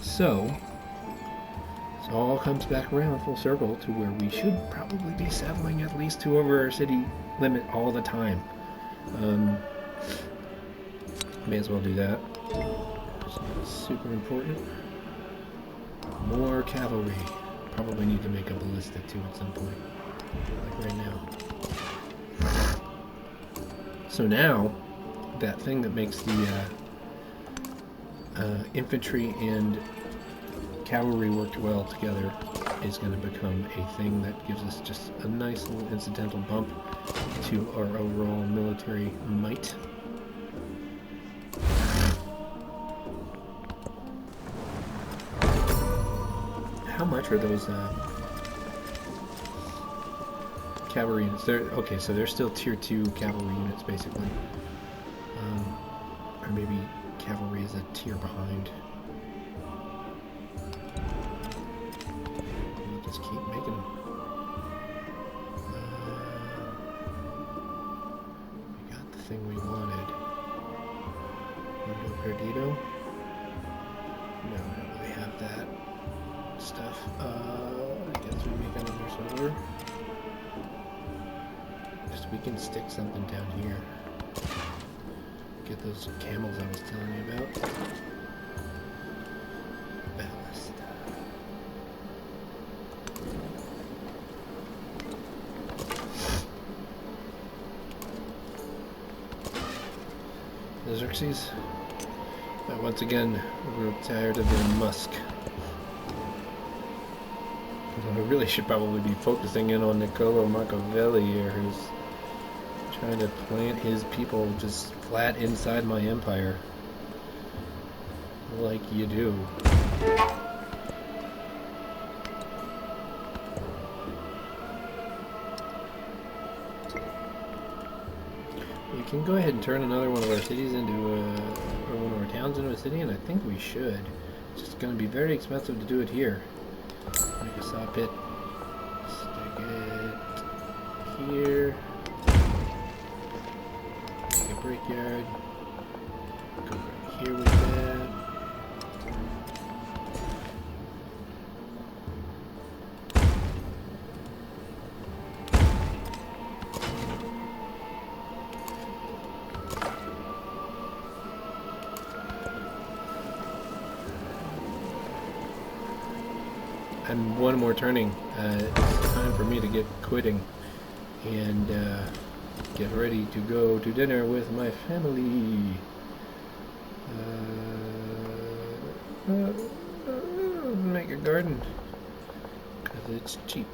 So it all comes back around full circle to where we should probably be settling at least 2 over our city limit all the time. May as well do that. It's super important. More cavalry. Probably need to make a ballista too at some point. Like right now. So now, that thing that makes the infantry and cavalry worked well together is going to become a thing that gives us just a nice little incidental bump to our overall military might. How much are those cavalry units? Okay, so they're still tier 2 cavalry units basically. Or maybe cavalry is a tier behind. We'll just keep making them. We got the thing we wanted. Mundo Perdido? No, we don't really have that stuff. I guess we make another soldier. Just we can stick something down here. Get those camels I was telling you about. Ballast. Xerxes. Once again, we're tired of the Musk. I really should probably be focusing in on Niccolo Machiavelli here, who's trying to plant his people just flat inside my empire. Like you do. We can go ahead and turn another one of our cities into or one of our towns into a city, and I think we should. It's just going to be very expensive to do it here. Make a saw pit. Stick it here. Make a brickyard. Go right here with that. And one more turning. It's time for me to get quitting and get ready to go to dinner with my family. Make a garden because it's cheap.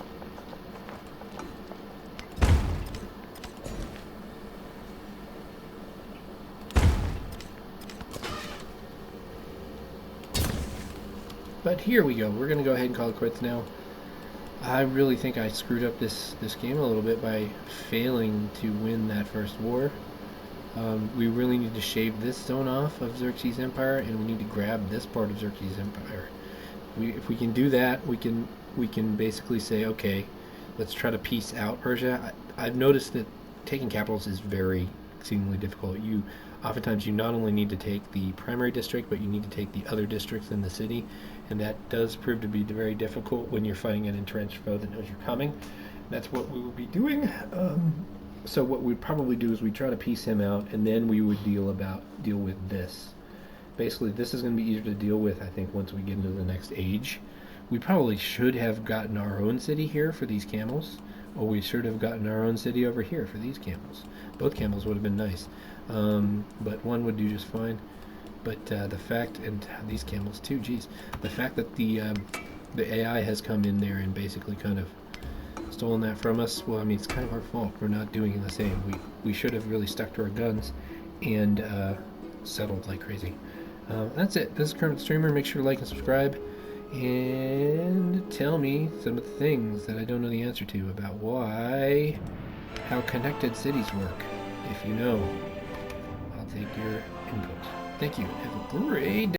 But here we go. We're going to go ahead and call it quits now. I really think I screwed up this game a little bit by failing to win that first war. We really need to shave this zone off of Xerxes' empire, and we need to grab this part of Xerxes' empire. If we can do that, we can basically say, okay, let's try to piece out Persia. I've noticed that taking capitals is very exceedingly difficult. Oftentimes you not only need to take the primary district, but you need to take the other districts in the city, and that does prove to be very difficult when you're fighting an entrenched foe that knows you're coming. That's what we will be doing. So what we'd probably do is we'd try to piece him out, and then we would deal with this. Basically, this is going to be easier to deal with, I think, once we get into the next age. We probably should have gotten our own city here for these camels, or we should have gotten our own city over here for these camels. Both camels would have been nice, but one would do just fine. But the fact, and these camels too, geez, the fact that the AI has come in there and basically kind of stolen that from us, well, I mean, it's kind of our fault for not doing the same. We should have really stuck to our guns and settled like crazy. That's it. This is Kermit the Streamer. Make sure to like and subscribe, and tell me some of the things that I don't know the answer to about how connected cities work. If you know, I'll take your input. Thank you. Have a great day.